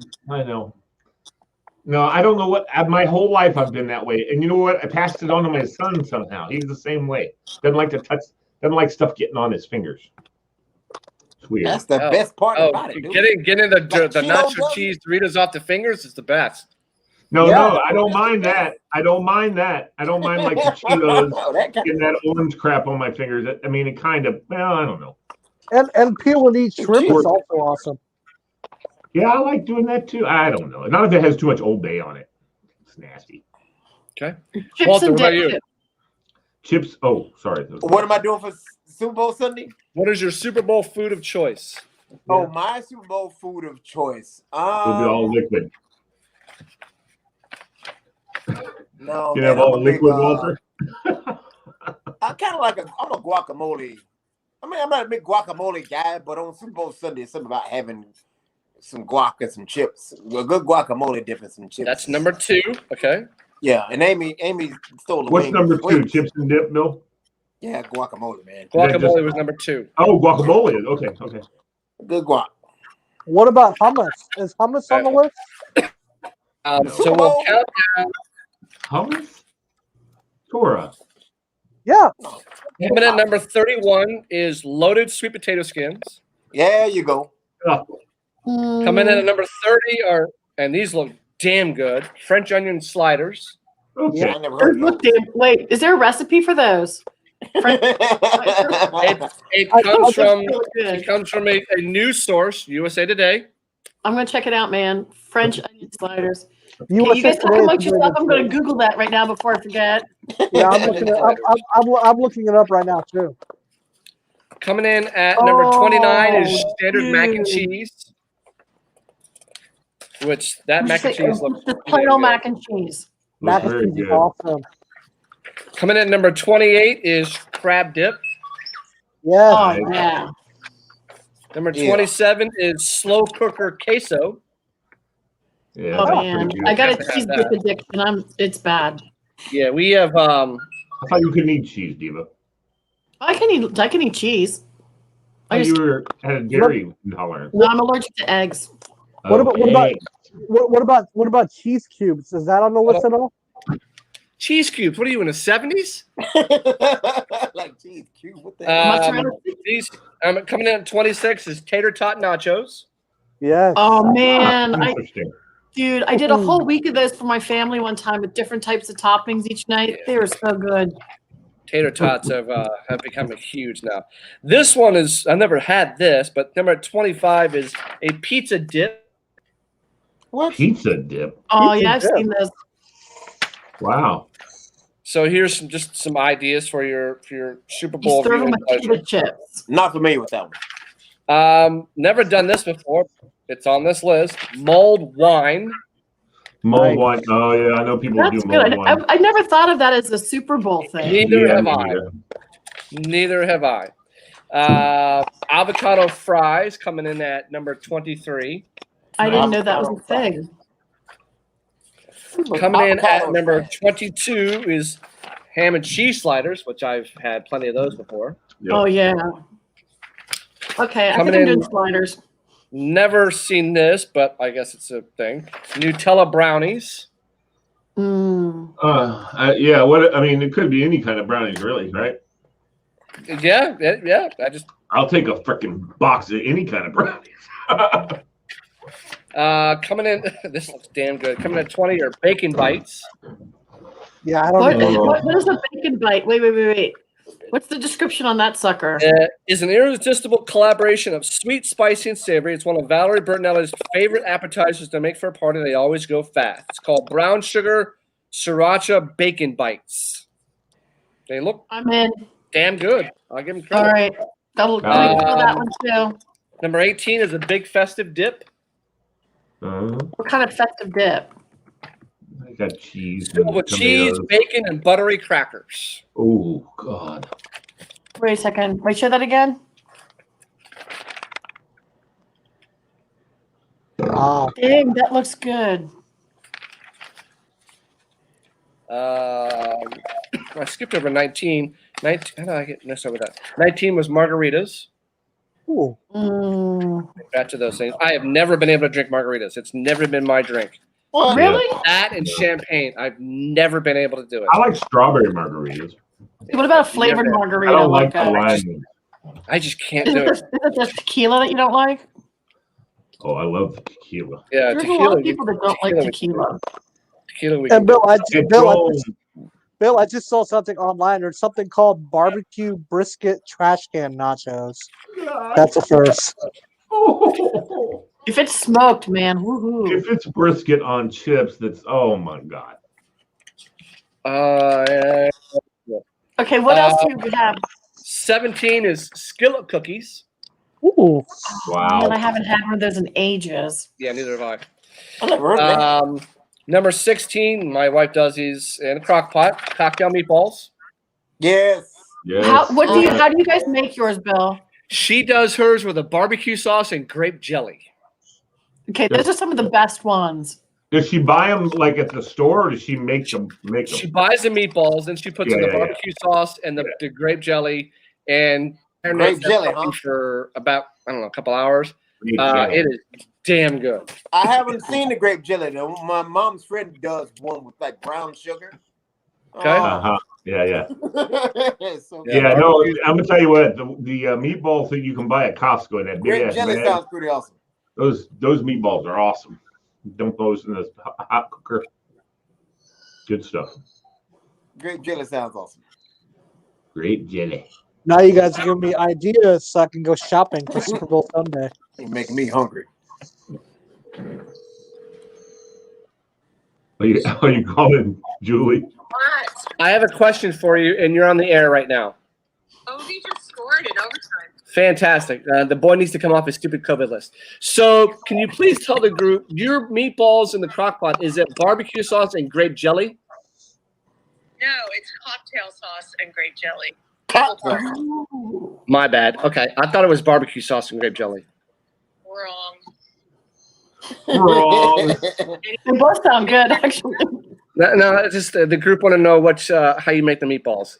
No, I don't know what. My whole life I've been that way, and you know what? I passed it on to my son somehow. He's the same way. Doesn't like stuff getting on his fingers. It's weird. That's the best part about it, dude. Getting the Cheetos nacho does cheese Doritos off the fingers is the best. No, Yeah. I don't mind that. I don't mind like the Cheetos getting that orange crap on my fingers. I mean, it kind of. Well, I don't know. And peel and eat shrimp is also awesome. Yeah, I like doing that too. I don't know. Not if it has too much Old Bay on it. It's nasty. Okay. Chips Walter, and what about dip. you? Chips. Oh, sorry. What am I doing for Super Bowl Sunday? What is your Super Bowl food of choice? Oh, my Super Bowl food of choice. It'll be all liquid. No, You man, have all I'm a big, liquid, Walter? I'm kind of like I'm a guacamole. I mean, I'm not a big guacamole guy, but on Super Bowl Sunday, it's something about having some guac and some chips. A good guacamole dip and some chips. That's number 2. Okay. Yeah, and Amy stole the What's wings. number 2? Chips and dip, Bill? Yeah, guacamole, man. Guacamole was number 2. Oh, guacamole. Okay. Good guac. What about hummus? Is hummus on the list? So we'll count down. Hummus? Tora. Yeah. Coming in at number 31 is loaded sweet potato skins. There you go. Oh, Coming in at number 30 and these look damn good, French onion sliders. okay. I never heard of Look, those. damn, wait, is there a recipe for those? It comes from a new source, USA Today. I'm gonna check it out, man. French onion sliders. You Okay, you guys talk amongst today is yourself. I'm very gonna Google that right now before I forget. Yeah, I'm looking it up right now too. Coming in at number 29 is standard mac and dude. cheese. Which that mac and cheese looks Just really plain old good. mac and cheese. Mac Looks very and cheese is good. awesome. Coming in at number 28 is crab dip. Yeah. Oh yeah. Number 27 is slow cooker queso. Yeah, Oh that's man, pretty good. I got a Have to have cheese that. dip addiction. It's bad. Yeah, we have. I thought you couldn't eat cheese, Diva. I can eat cheese. Oh, I you just had a dairy intolerance. no, I'm allergic to eggs. What about Okay. what about cheese cubes? Is that on the list at all? cheese cubes. What are you in the 70s? Like, geez, cute. What the hell? Mozzarella. These coming in at 26 is tater tot nachos. Yes. Oh man, Interesting. I did a whole week of those for my family one time with different types of toppings each night. They were so good. Tater tots have become a huge now. This one is I never had this, but number 25 is a pizza dip. What? Pizza dip. Oh Pizza yeah, I've dip. seen those. Wow. So here's some ideas for your Super Bowl You serve them viewing with pleasure. potato chips. Not familiar with that one. Never done this before. It's on this list. Mulled wine. Mulled Nice. wine. Oh yeah, I know people That's do mulled good. wine. I never thought of that as a Super Bowl thing. Neither Yeah, have me I. neither. Neither have I. Avocado fries coming in at number 23. I didn't know that was a thing. Coming in at Avocado number fries. 22 is ham and cheese sliders, which I've had plenty of those before. Yep. Oh yeah. Okay, I Coming think I'm in- doing sliders. Never seen this, but I guess it's a thing. Nutella brownies. Mm. Yeah. What? I mean, it could be any kind of brownies, really, right? Yeah. I'll take a freaking box of any kind of brownies. Coming in, this looks damn good. Coming in at 20 are bacon bites. Yeah, I don't know. What is a bacon bite? Wait. What's the description on that sucker? Is an irresistible collaboration of sweet, spicy, and savory. It's one of Valerie Bertinelli's favorite appetizers to make for a party. They always go fast. It's called brown sugar sriracha bacon bites. They look I'm in. damn good. I'll give them All credit. right. Let me try that one too. Number 18 is a big festive dip. What kind of festive dip? I got cheese. Filled with cheese, bacon, and buttery crackers. Oh God. Wait a second. Wait, show that again. Dang, that looks good. I skipped over 19. 19 how did I get messed up with that? 19 was margaritas. Ooh. Back to those things. I have never been able to drink margaritas. It's never been my drink. What? Really? That and champagne. I've never been able to do it. I like strawberry margaritas. What about a flavored I margarita? don't like the a, lime. I just can't is do it it. just tequila that you don't like? Oh, I love tequila. Yeah, There's a lot of people that don't like tequila. Tequila we And can Bill, I just saw something online. There's something called barbecue brisket trash can nachos. That's a first. Oh, If it's smoked, man, woohoo. if it's brisket on chips, that's oh my God. Okay, what else do you have? 17 is skillet cookies. Ooh. Wow. Man, I haven't had one of those in ages. Yeah, neither have I never heard of that. I. Number 16, my wife does these in a crock pot, cocktail meatballs. Yes. Yes. How do you guys make yours, Bill? She does hers with a barbecue sauce and grape jelly. Okay, those are some of the best ones. Does she buy them like at the store, or does she make them? She buys the meatballs, then she puts in the Yeah. barbecue sauce and the grape jelly and Grape jelly, huh? for about a couple hours. Yeah. It is damn good. I haven't seen the grape jelly though. My mom's friend does one with like brown sugar. Okay. Uh-huh. Yeah. It's so Yeah, Yeah, no, I'm gonna tell you what, the meatballs that you can buy at Costco in that big grape ass jelly bag, sounds pretty awesome. those meatballs are awesome. Dump those in this hot cooker. Good stuff. Grape jelly sounds awesome. Great jelly. Now you guys give me ideas so I can go shopping for Super Bowl Sunday. You're making me hungry. Are you calling Julie? What? I have a question for you, and you're on the air right now. Odie just scored in overtime. Fantastic. The boy needs to come off his stupid COVID list. So, can you please tell the group your meatballs in the crock pot, is it barbecue sauce and grape jelly? No, it's cocktail sauce and grape jelly. My bad. Okay. I thought it was barbecue sauce and grape jelly. Wrong. Wrong. They both sound good, actually. No, it's just the group want to know how you make the meatballs.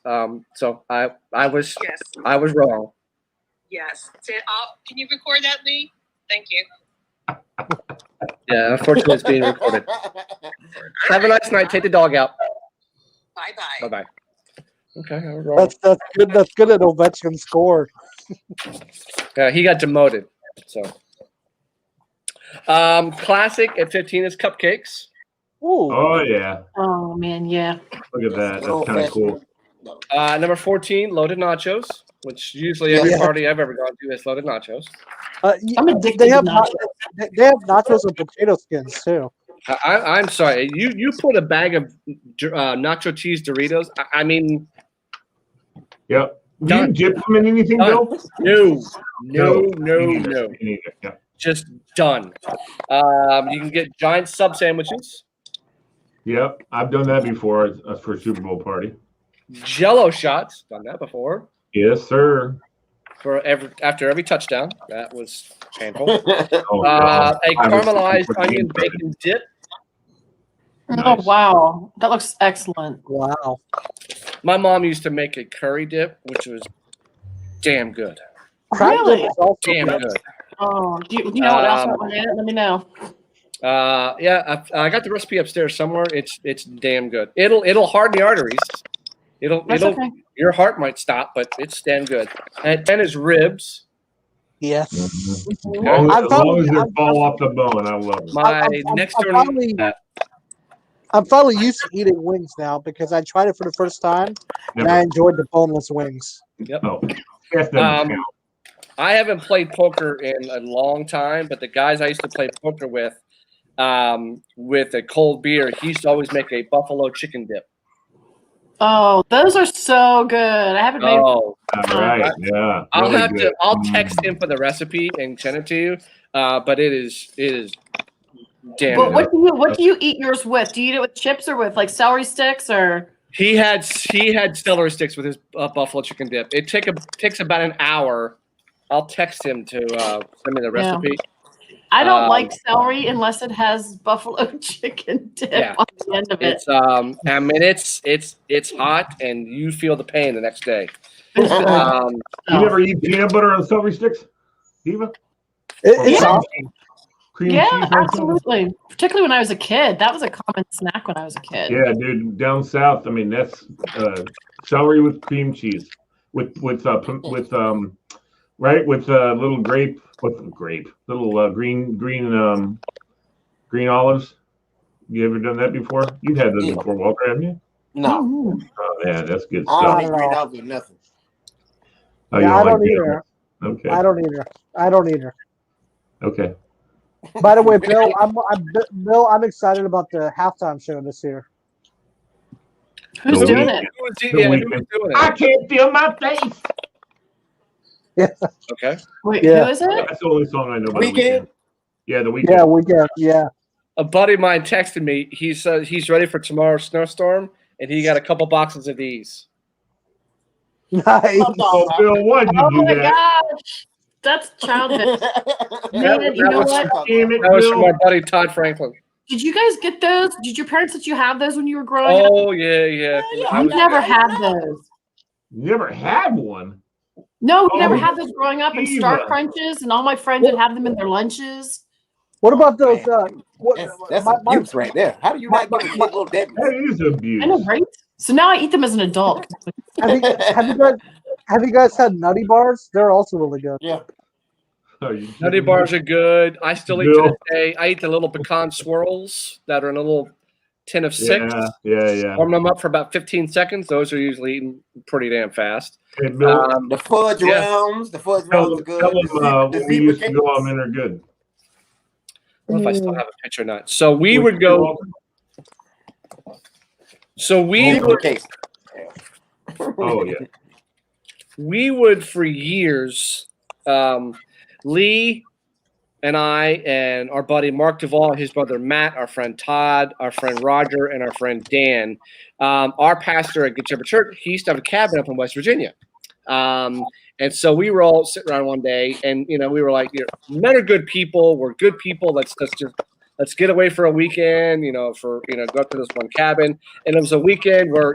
So I was Yes. wrong. Yes. Can you record that, Lee? Thank you. Yeah, unfortunately, it's being recorded. Have a nice night. Take the dog out. Bye-bye. Bye. Okay, I was wrong. That's good. That's good at Ovechkin score. Yeah, he got demoted. So, classic at 15 is cupcakes. Ooh. Oh yeah, Oh man, yeah. look at that. That's kind of cool. Number 14, loaded nachos, which usually every party I've ever gone to has loaded nachos. I'm addicted They to have nachos. they have nachos and potato skins too. I'm sorry. You put a bag of nacho cheese Doritos. I mean, Yep. Do you Done. dip them in anything, Done. Bill? No. Me neither. Me neither. Yeah. Just done. You can get giant sub sandwiches, Yep. I've done that before for a Super Bowl party. Jello shots. Done that before. Yes, sir. After every touchdown. That was painful. Oh, no. A I was caramelized super onion excited. bacon dip. Oh Nice. wow, that looks excellent. Wow. My mom used to make a curry dip, which was damn good. Crab Really? dip is also Damn good. good. Oh, do you know what else I want in it? Let me know. Yeah, I got the recipe upstairs somewhere. It's damn good. It'll harden the arteries. That's It'll okay. your heart might stop, but it's damn good. And 10 is ribs. Yes. Mhm. Mhm. As long as they fall off the bone, I love it. My I'm next door finally- neighbor. I'm finally used to eating wings now because I tried it for the first time and I Never. enjoyed the boneless wings. Yep. No. That doesn't count. I haven't played poker in a long time, but the guys I used to play poker with a cold beer, he used to always make a buffalo chicken dip. Oh, those are so good. I haven't made. Oh, All right. Yeah. I'll really have good. to. I'll text him for the recipe and send it to you. But it is damn But good. what do you eat yours with? Do you eat it with chips or with like celery sticks or? He had celery sticks with his buffalo chicken dip. It takes about an hour. I'll text him to send me the recipe. I don't like celery unless it has buffalo chicken dip on the end of it. It's I mean it's hot and you feel the pain the next day. It's good. You never eat peanut butter on celery sticks, Diva? It's Yeah. awesome. Cream Yeah, cheese on top? absolutely. Particularly when I was a kid. That was a common snack when I was a kid. Yeah, dude. Down south, I mean, that's celery with cream cheese, with little grape, little green olives. You ever done that before? You've had those before, Walker, haven't you? No, Mhm. Oh yeah, that's good I stuff. don't eat green olives or nothing. Oh, Yeah, you I like don't that? either. Okay. I don't either. Okay. By the way, Bill, I'm excited about the halftime show this year. Who's The doing Weeknd. it? Who's The doing Weeknd. it? I can't feel my face. Okay. Wait, Yeah. who is it? That's the only song I know. By The Weeknd? Weeknd. Yeah, the Weeknd. Yeah, we get A buddy of mine texted me. He said he's ready for tomorrow's snowstorm, and he got a couple boxes of these. nice. Oh, Bill, why'd you Oh do my that? gosh. That's childish. Man, you know what? Damn it, That was from Bill. my buddy Todd Franklin. Did you guys get those? Did your parents let you have those when you were growing up? Oh yeah. I We was, never had those. Never had one. No, we never Oh, had those growing up. And Eva. Star Crunches, and all my friends would have them in their lunches. What about those? That's abuse right there. How do you not get a kid little Debbie? That is abuse. I know, right? So now I eat them as an adult. Have you guys had Nutty Bars? They're also really good. Yeah. Are you Nutty kidding bars me? are good. I still eat to Bill. this day. I eat the little pecan swirls that are in a little tin of 6. Yeah. Warm them up for about 15 seconds. Those are usually eaten pretty damn fast. Hey, Bill, The fudge Yeah. rounds. The fudge tell rounds are them, good. The when we zebra used to go cakes. on and are good. I don't know if I still have a picture or not. So we would go. So we Zebra would. cakes. Oh yeah. We would for years. Lee and I and our buddy Mark Duvall, his brother Matt, our friend Todd, our friend Roger, and our friend Dan. Our pastor at Good Shepherd Church, he used to have a cabin up in West Virginia. And so we were all sitting around one day, and we were like, men are good people. We're good people. Let's get away for a weekend. Go up to this one cabin. And it was a weekend where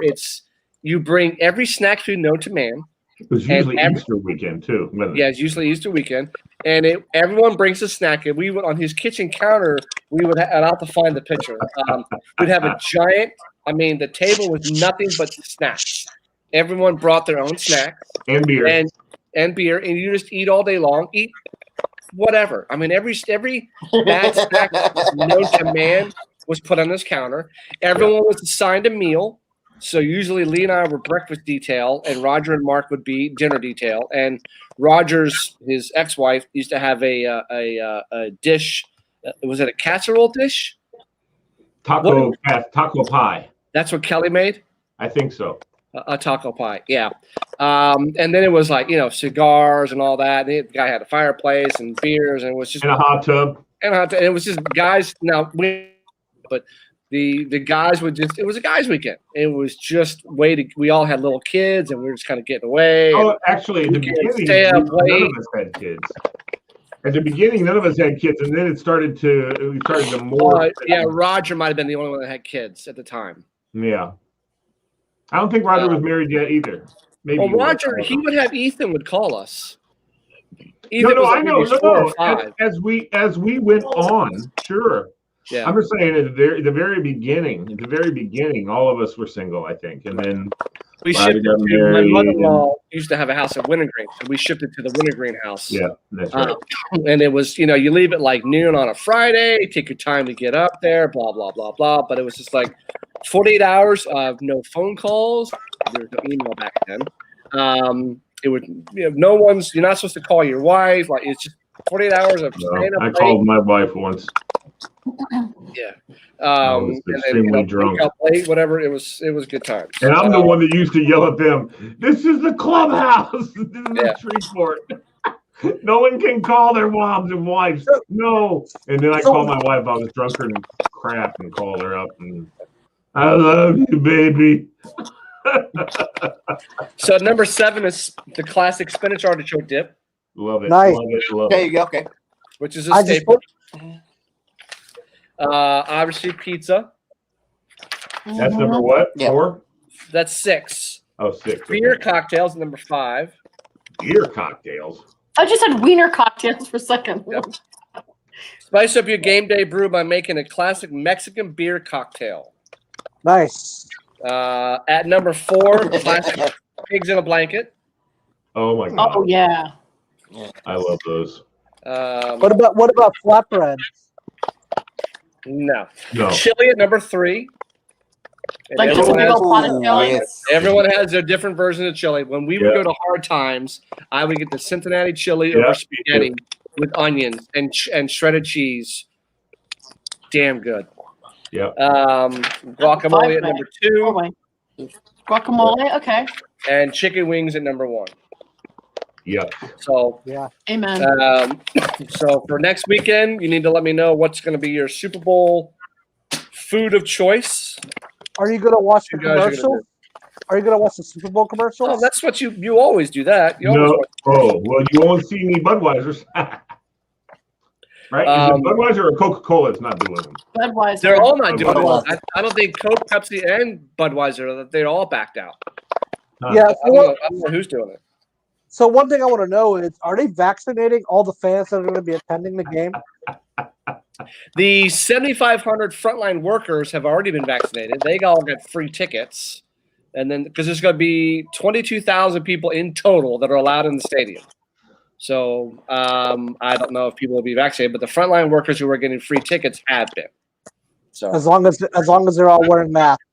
you bring every snack food known to man. It was usually Easter weekend too. Yeah, it's usually Easter weekend, and everyone brings a snack. And we would on his kitchen counter. We would I'd have to find the picture. We'd have a giant. I mean, the table was nothing but snacks. Everyone brought their own snacks and beer, and beer, and you just eat all day long. Eat whatever. I mean, every bad snack known to man was put on this counter. Everyone was assigned a meal. So usually Lee and I were breakfast detail, and Roger and Mark would be dinner detail. And his ex-wife, used to have a dish. Was it a casserole dish? Taco pie. That's what Kelly made? I think so. A taco pie, yeah. And then it was like, cigars and all that. And the guy had a fireplace and beers, and it was just and a hot tub. And it was just guys. Now, but the guys would it was a guys' weekend. It was just we all had little kids, and we were just kind of getting away. Oh, actually, at the beginning, none of us had kids. At the beginning, none of us had kids, and then we started to morph. Yeah, Roger might have been the only one that had kids at the time. Yeah. I don't think Roger was married yet either. Maybe. Well, Roger, he would have Ethan would call us. Ethan I know. As we went on, sure. Yeah. I'm just saying at the very beginning, all of us were single, I think, and then we shifted to my mother-in-law used to have a house in Wintergreen, so we shifted to the Wintergreen house. Yeah, that's right. And it was, you leave at like noon on a Friday, take your time to get up there, blah blah blah blah. But it was just like 48 hours of no phone calls. There was no email back then. It would, you're not supposed to call your wife. Like it's just 48 hours of staying up I late. called my wife once. Yeah. I was extremely drunk. Up late, whatever. It was good times. And I'm the one that used to yell at them, "This is the clubhouse. This is the Shreveport. No one can call their moms and wives. No." And then I called my wife. I was drunker than crap and called her up and I love you, baby. So number 7 is the classic spinach artichoke dip. Love it. Nice. Love it. Love There it. you go. Okay. Which is a staple. Obviously pizza. That's number what? Yeah. 4? That's 6. Oh, 6. Beer cocktails, number 5. Beer cocktails. I just had wiener cocktails for a second. Yep. Spice up your game day brew by making a classic Mexican beer cocktail. Nice. At number 4, classic pigs in a blanket. Oh my god. Oh yeah. I love those. What about flatbread? No. No. Chili at number 3. Like just a big old pot of chili. Yes. Everyone has their different version of chili. When we would go to Hard Times, I would get the Cincinnati chili over spaghetti with onions and shredded cheese. Damn good. Yeah. Guacamole at number 2. Oh, wait. Guacamole, okay. And chicken wings at number 1. Yep. So Yeah. Amen. So for next weekend, you need to let me know what's going to be your Super Bowl food of choice. Are you gonna watch the You guys are gonna commercial? Are you gonna watch the Super Bowl commercial? Oh, that's what you always do that. You always No. watch- Oh, well, you won't see any Budweisers. Right? Is it Budweiser or Coca-Cola is not doing them? Budweiser. They're all not doing Budweiser. it. I don't think Coke, Pepsi, and Budweiser, they're all backed out. Yeah. I don't know who's doing it. So one thing I want to know is, are they vaccinating all the fans that are going to be attending the game? The 7,500 frontline workers have already been vaccinated. They all got free tickets. And then, because there's going to be 22,000 people in total that are allowed in the stadium. So I don't know if people will be vaccinated, but the frontline workers who are getting free tickets have been. So As long as they're all wearing masks.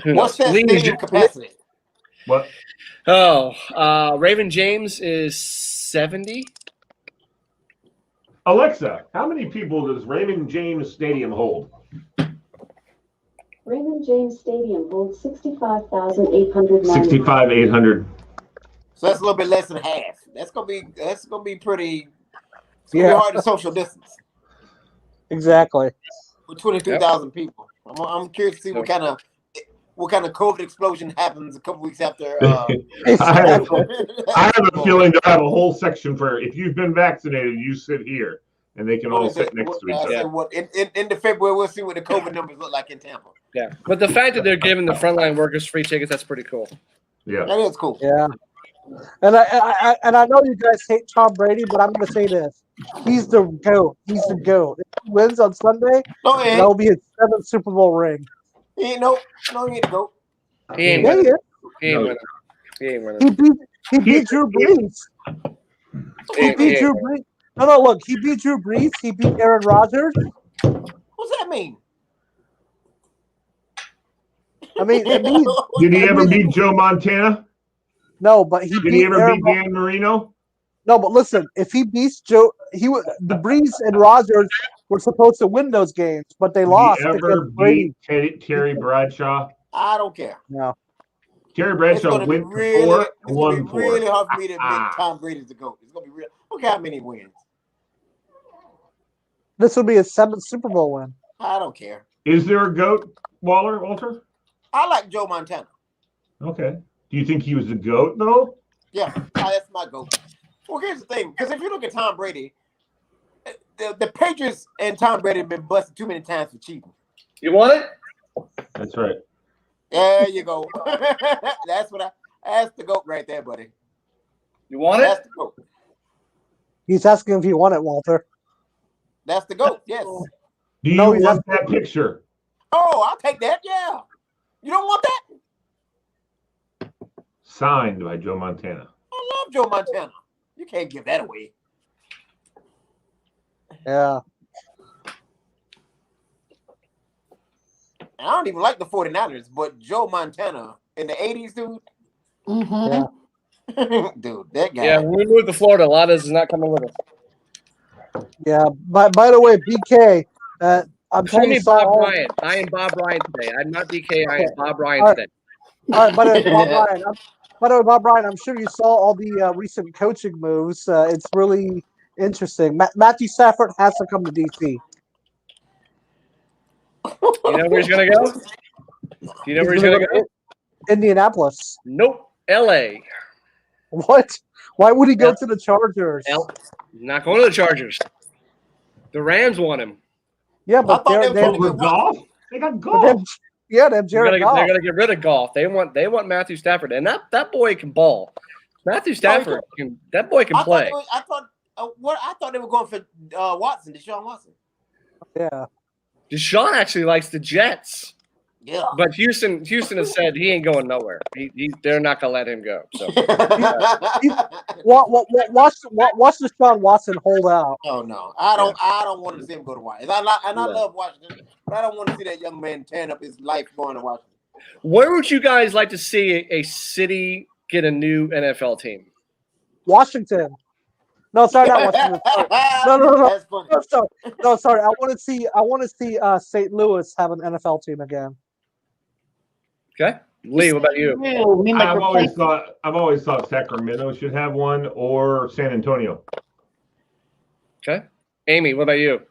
who What's knows? that Lee, stadium capacity? What? Raven James is 70. Alexa, how many people does Raymond James Stadium hold? Raymond James Stadium holds 65,890. 65,800. So that's a little bit less than half. That's gonna be pretty. It's gonna Yeah. be hard to social distance Exactly. with 22,000 people. I'm curious to see what kind of COVID explosion happens a couple weeks after. I have a feeling they'll have a whole section for if you've been vaccinated, you sit here, and they can all sit next to each other. What in the February we'll see what the COVID numbers look like in Tampa. Yeah, but the fact that they're giving the frontline workers free tickets, that's pretty cool. Yeah, that is cool. Yeah, and I know you guys hate Tom Brady, but I'm going to say this: he's the GOAT. He's the GOAT. If he wins on Sunday, that'll be his 7th Super Bowl ring. He ain't no, he ain't the GOAT. He ain't Yeah, winning. he He ain't is. winning. He ain't winning. He beat Drew Brees. He beat Drew Brees. No, look, he beat Drew Brees. He beat Aaron Rodgers. What's that mean? I mean, did he ever beat Joe Montana? No, but he Did he ever beat Dan Marino? No, but listen, if he beats Joe, the Brees and Rodgers were supposed to win those games, but they lost. Did he ever beat Terry Bradshaw? I don't care. No. Terry Bradshaw went really, 4 it's and gonna won be 4. really hard for me to admit Tom Brady's the GOAT. It's gonna be real. Look how many wins. This will be his 7th Super Bowl win. I don't care. Is there a GOAT, Walter? I like Joe Montana. Okay. Do you think he was the GOAT, though? Yeah, that's my GOAT. Well, here's the thing. Because if you look at Tom Brady, the Patriots and Tom Brady have been busted too many times for cheating. You want it? That's right. There you go. That's the GOAT right there, buddy. You want That's it? the GOAT. He's asking if you want it, Walter. That's the GOAT, yes. Do you want that picture? Oh, I'll take that, yeah. You don't want that? Signed by Joe Montana. I love Joe Montana. You can't give that away. Yeah. I don't even like the 49ers, but Joe Montana in the 80s, dude. Yeah. Dude, that guy. Yeah, when we moved to Florida, a lot of this is not coming with us. Yeah. By the way, BK, I'm Call sure me you saw Bob Bryant. I am Bob Bryant today. I'm not DK. I am Bob Bryant today. All right, by the way, Bob Bryant, I'm sure you saw all the recent coaching moves. It's really interesting. Matthew Stafford has to come to DC. You know where he's going to go? Do you know where he's going to go? Indianapolis. Nope. L.A. What? Why would he go to the Chargers? Not going to the Chargers. The Rams want him. Yeah, but they golf. They got golf. They have Jared Goff. They're going to get rid of golf. They want Matthew Stafford, and that boy can ball. Matthew Stafford that boy can play. I thought they were going for Watson, Deshaun Watson. Yeah. Deshaun actually likes the Jets. Yeah. But Houston has said he ain't going nowhere. They're not gonna let him go. So watch Deshaun Watson hold out. Oh no, I don't want to see him go to Washington. I love Washington, but I don't want to see that young man tearing up his life going to Washington. Where would you guys like to see a city get a new NFL team? Washington. No, sorry, not Washington. No. That's funny. No, sorry. I want to see St. Louis have an NFL team again. Okay, Lee, what about you? I've always thought Sacramento should have one, or San Antonio. Okay, Amy, what about you?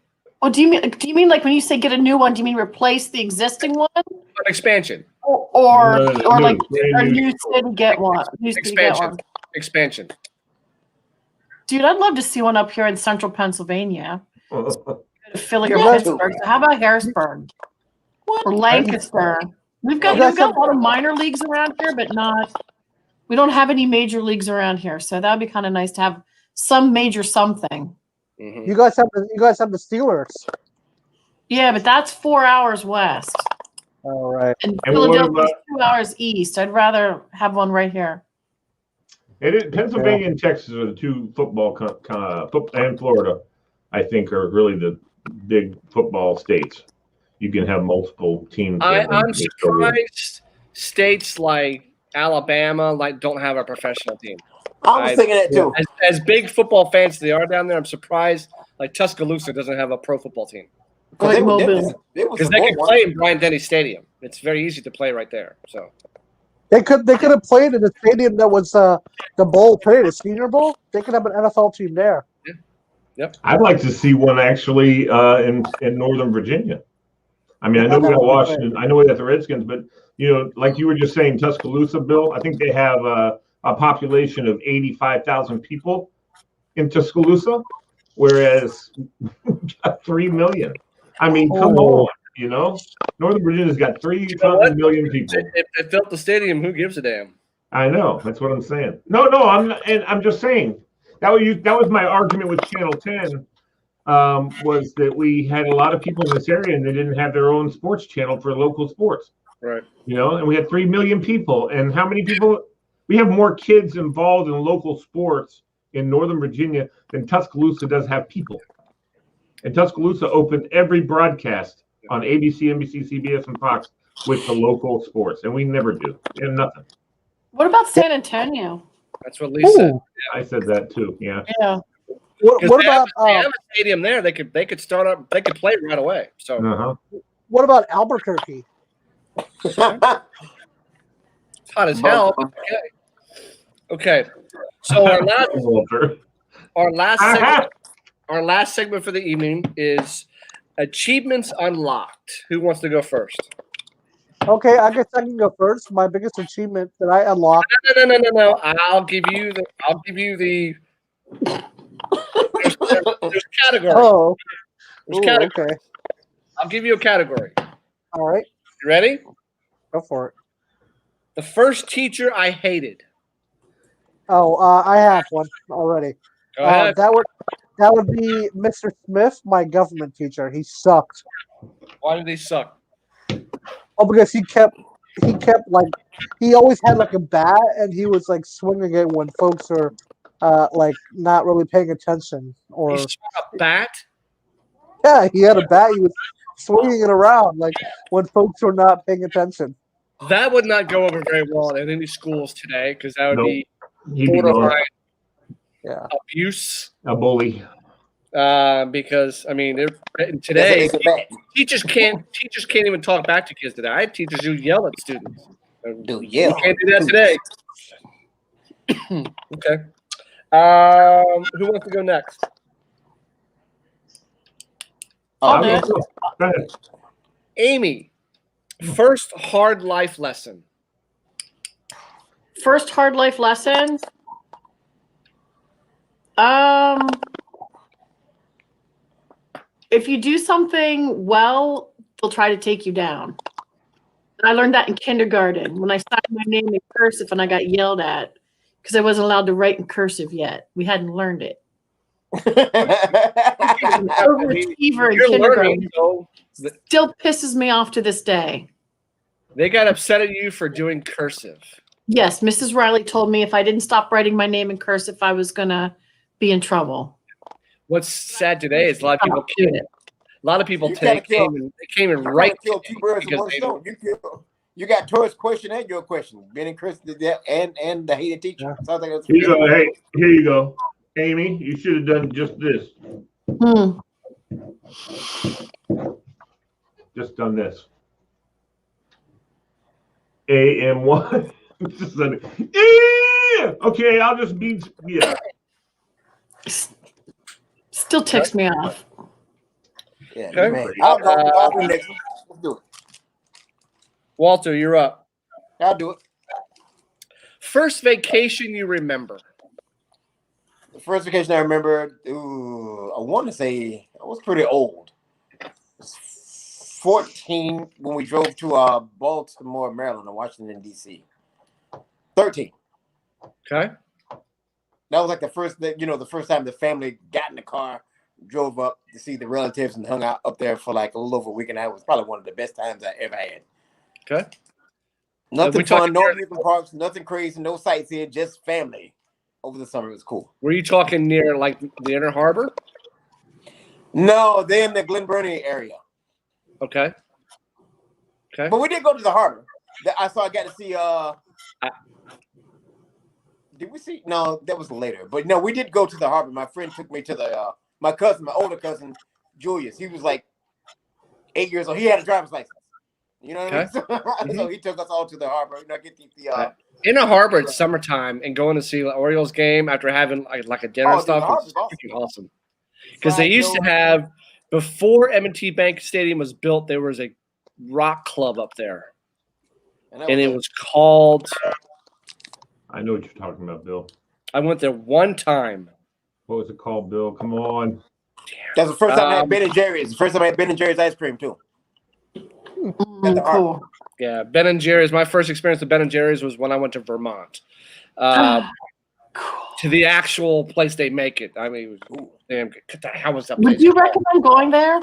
Oh, do you mean like when you say get a new one? Do you mean replace the existing one, An expansion, or like a new city get one? Expansion. Dude, I'd love to see one up here in central Pennsylvania. Philly or Pittsburgh. So how about Harrisburg or Lancaster? We've got a lot of minor leagues around here, but we don't have any major leagues around here. So that would be kind of nice to have some major something. Mm-hmm. You guys have the Steelers. Yeah, but that's 4 hours west. All right. And Philadelphia is 2 hours east. I'd rather have one right here. Pennsylvania and Texas are the two football and Florida, I think, are really the big football states. You can have multiple teams. I'm surprised states like Alabama don't have a professional team. I was thinking that too. As big football fans as they are down there, I'm surprised Tuscaloosa doesn't have a pro football team. Because they can play in Bryant-Denny Stadium. It's very easy to play right there. So they could have played in the stadium that was the bowl played, the Senior Bowl. They could have an NFL team there. Yep. I'd like to see one actually in Northern Virginia. I mean, I know we got Washington. I know we got the Redskins, but like you were just saying, Tuscaloosa, Bill. I think they have a population of 85,000 people in Tuscaloosa, whereas 3 million. I mean, come on, Northern Virginia's got 3 something million people. If they filled the stadium, who gives a damn? I know. That's what I'm saying. No, I'm just saying that was my argument with Channel 10. Was that we had a lot of people in this area and they didn't have their own sports channel for local sports. Right. And we had 3 million people. And how many people? We have more kids involved in local sports in Northern Virginia than Tuscaloosa does have people. And Tuscaloosa opened every broadcast on ABC, NBC, CBS, and Fox with the local sports. And we never do. And nothing. What about San Antonio? That's what Lee said. Yeah, I said that too. Yeah. Yeah. What about they have a stadium there? They could start up. They could play right away. So what about Albuquerque? It's hot as hell. Okay. So our last segment for the evening is achievements unlocked. Who wants to go first? Okay, I guess I can go first. My biggest achievement that I unlocked. No. I'll give you the. There's categories. Oh. There's categories. Okay. I'll give you a category. All right. You ready? Go for it. The first teacher I hated. Oh, I have one already. Go ahead. That would be Mr. Smith, my government teacher. He sucked. Why did he suck? Oh, because he kept like he always had like a bat and he was like swinging it when folks are like not really paying attention. Or He swung a bat? Yeah, he had a bat. He was swinging it around like when folks were not paying attention. That would not go over very well in any schools today because that would be He'd be borderline Yeah. abuse. a bully. Because I mean, today teachers can't even talk back to kids today. I have teachers who yell at students. Dude, yeah. You can't do that today. Okay. Who wants to go next? Go ahead. Amy, first hard life lesson. First hard life lesson. If you do something well, they'll try to take you down. And I learned that in kindergarten when I signed my name in cursive and I got yelled at because I wasn't allowed to write in cursive yet. We hadn't learned it. Overachiever in kindergarten. Still pisses me off to this day. They got upset at you for doing cursive. Yes, Mrs. Riley told me if I didn't stop writing my name in cursive, I was going to be in trouble. What's sad today is a lot of people came in right. Kill two birds with one stone. You got Tor's question and your question. Ben and Chris and the hated teacher. Yeah. Sounds like here you go. Hey, here you go, Amy. You should have done just this. Just done this. AM1. Okay, I'll just be Still ticks me off. Yeah, man. I'll go next. Let's do it. Walter, you're up. I'll do it. First vacation you remember? The first vacation I remember, I want to say I was pretty old. I was 14 when we drove to Baltimore, Maryland, and Washington, D.C. 13. Okay. That was like the first time the family got in the car, drove up to see the relatives, and hung out up there for like a little over a week. And that was probably one of the best times I ever had. Okay. Nothing fun, no amusement parks, nothing crazy, no sightseeing, just family. Over the summer, it was cool. Were you talking near like the Inner Harbor? No, they're in the Glen Burnie area. Okay. Okay. But we did go to the harbor. I got to see. Did we see? No, that was later. But no, we did go to the harbor. My friend took me to the my older cousin, Julius. He was like 8 years old. He had a driver's license. You know what I mean? So he took us all to the harbor. Inner Harbor, it's summertime, and going to see the Orioles game after having like a dinner and stuff was freaking awesome. Because they used to have, before M&T Bank Stadium was built, there was a rock club up there, And it was called. I know what you're talking about, Bill. I went there one time. What was it called, Bill? Come on. That's the first time I had Ben and Jerry's. The first time I had Ben and Jerry's ice cream too. Cool. Yeah, Ben and Jerry's. My first experience with Ben and Jerry's was when I went to Vermont. To the actual place they make it. I mean, it was damn good. How was that place? Would you recommend going there?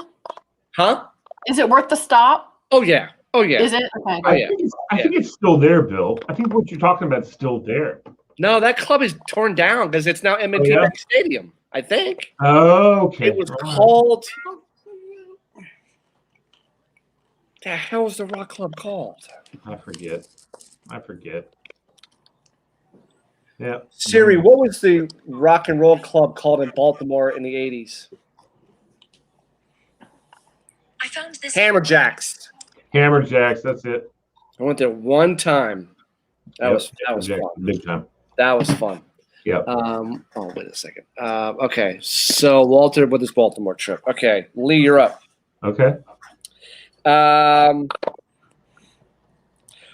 Huh? Is it worth the stop? Oh yeah. Oh yeah. Is it? Okay. Oh yeah. I think it's still there, Bill. I think what you're talking about is still there. No, that club is torn down because it's now M&T yeah? Stadium. I think. Oh, okay. It was called. The hell was the rock club called? I forget. Yeah. Siri, what was the rock and roll club called in Baltimore in the 80s? I found this. Hammerjacks. Hammerjacks, that's it. I went there one time. That was Hammerjacks, fun. big time. That was fun. Yeah. Oh, wait a second. Okay, so Walter with his Baltimore trip. Okay, Lee, you're up. Okay.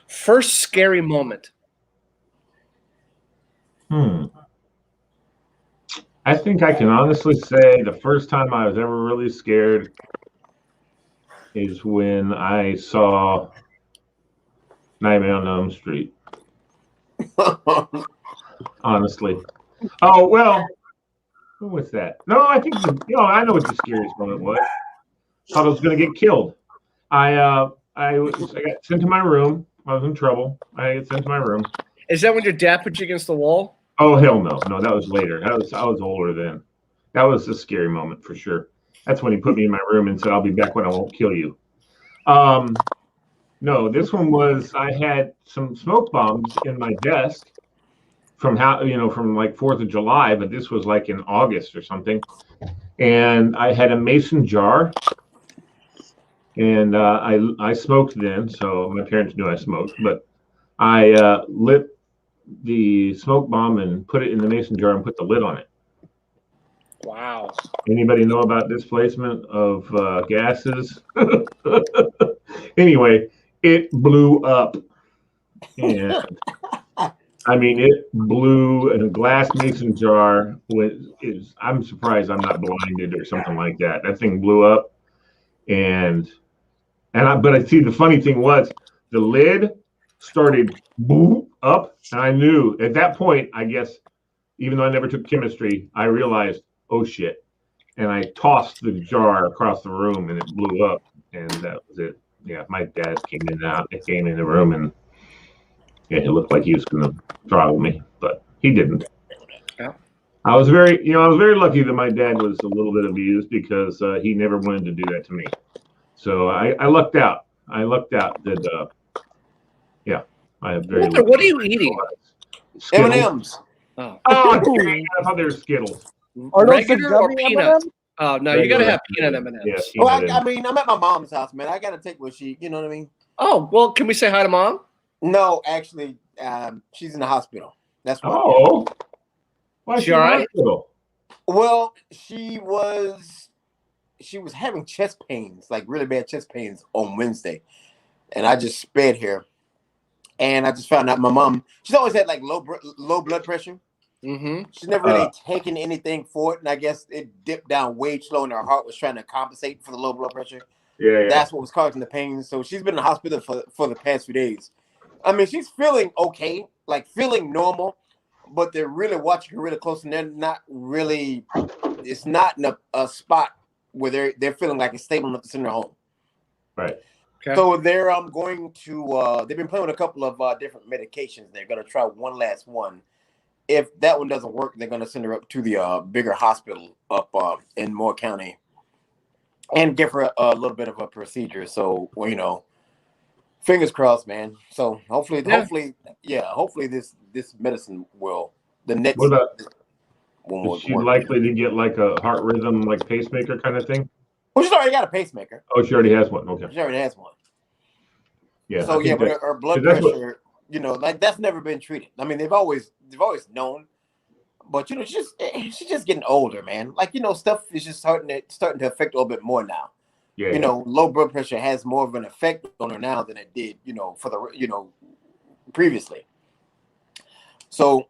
First scary moment. I think I can honestly say the first time I was ever really scared is when I saw Nightmare on Elm Street. Honestly. Oh, well, who was that? No, I think, I know what the scariest moment was. Thought I was going to get killed. I got sent to my room. I was in trouble. I got sent to my room. Is that when your dad put you against the wall? Oh, hell no. No, that was later. I was older then. That was a scary moment for sure. That's when he put me in my room and said, I'll be back when I won't kill you. No, this one was, I had some smoke bombs in my desk from from like 4th of July, but this was like in August or something. And I had a mason jar. And I smoked then, so my parents knew I smoked, but I lit the smoke bomb and put it in the mason jar and put the lid on it. Wow. Anybody know about displacement of gases? Anyway, it blew up. And I mean, it blew in a glass mason jar. I'm surprised I'm not blinded or something like that. That thing blew up. But I see the funny thing was the lid started boom up, and I knew at that point, I guess, even though I never took chemistry, I realized, oh shit. And I tossed the jar across the room and it blew up, and that was it. Yeah, my dad came in the room, and it looked like he was gonna throttle me, but he didn't. Yeah. I was very lucky that my dad was a little bit abused because he never wanted to do that to me. So I lucked out. I lucked out that, I have very. Walter, what are you eating? M&M's. Oh, I thought they were Skittles. Are those the regular or gummy peanuts? M&Ms? Oh no, you gotta have peanut M&Ms. Yeah, Well, peanut I mean, I'm at my mom's house, man. I gotta take what she, you know what I mean? Oh well, can we say hi to mom? No, actually, she's in the hospital. That's why. Oh, why is She all right? Hospital? Well, she was having chest pains, like really bad chest pains on Wednesday, and I just sped here, and I just found out my mom. She's always had like low blood pressure. Mm-hmm. She's never really taken anything for it, and I guess it dipped down way slow, and her heart was trying to compensate for the low blood pressure. Yeah. That's what was causing the pain. So she's been in the hospital for the past few days. I mean, she's feeling okay, like feeling normal, but they're really watching her really close, and they're not really. It's not in a spot where they're feeling like it's stable enough to send her home. Right. Okay. So they're going to. They've been playing with a couple of different medications. They're going to try one last one. If that one doesn't work, they're going to send her up to the bigger hospital up in Moore County and give her a little bit of a procedure. So, fingers crossed, man. So hopefully this medicine will the next. What about? One will Is she work. likely to get like a heart rhythm, like pacemaker kind of thing? Well, she's already got a pacemaker. Oh, she already has one. Okay. She already has one. Yeah. So yeah, but her blood that's pressure, like that's never been treated. I mean, they've always known, but she's just getting older, man. Like stuff is just starting to affect a little bit more now. Yeah. You know, low blood pressure has more of an effect on her now than it did, for the previously. So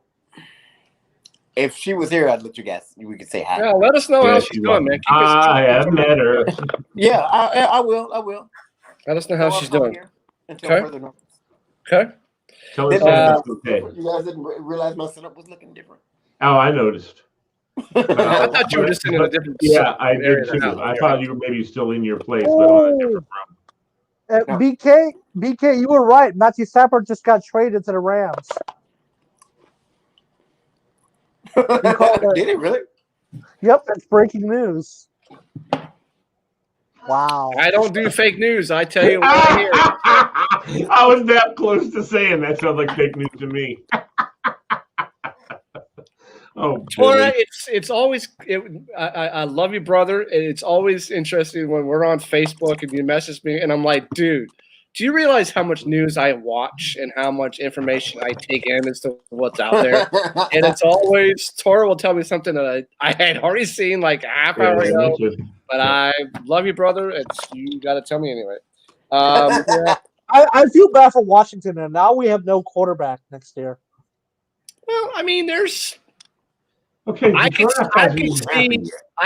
if she was here, I'd let you guys. We could say hi. Yeah, let us know how she's she doing, was. man. Keep us I have met her. Yeah, I will. Let us know how she's doing. Until Okay. further notice. Okay. Tell her Santa's okay. You guys didn't realize my setup was looking different. Oh, I noticed. I thought you were just in a different. Yeah, I did too. I thought you were maybe still in your place, but on a different room. No. BK, you were right. Matthew Stafford just got traded to the Rams. Did it really? Yep, that's breaking news. Wow. I don't do fake news. I tell you what here. I was that close to saying that sounds like fake news to me. Oh, Tora, it's always. I love you, brother. It's always interesting when we're on Facebook and you message me, and I'm like, dude, do you realize how much news I watch and how much information I take in as to what's out there? And it's always Tora will tell me something that I had already seen like a half hour ago. But I love you, brother. You got to tell me anyway. Yeah. I feel bad for Washington, and now we have no quarterback next year. Well, I mean, there's. Okay, I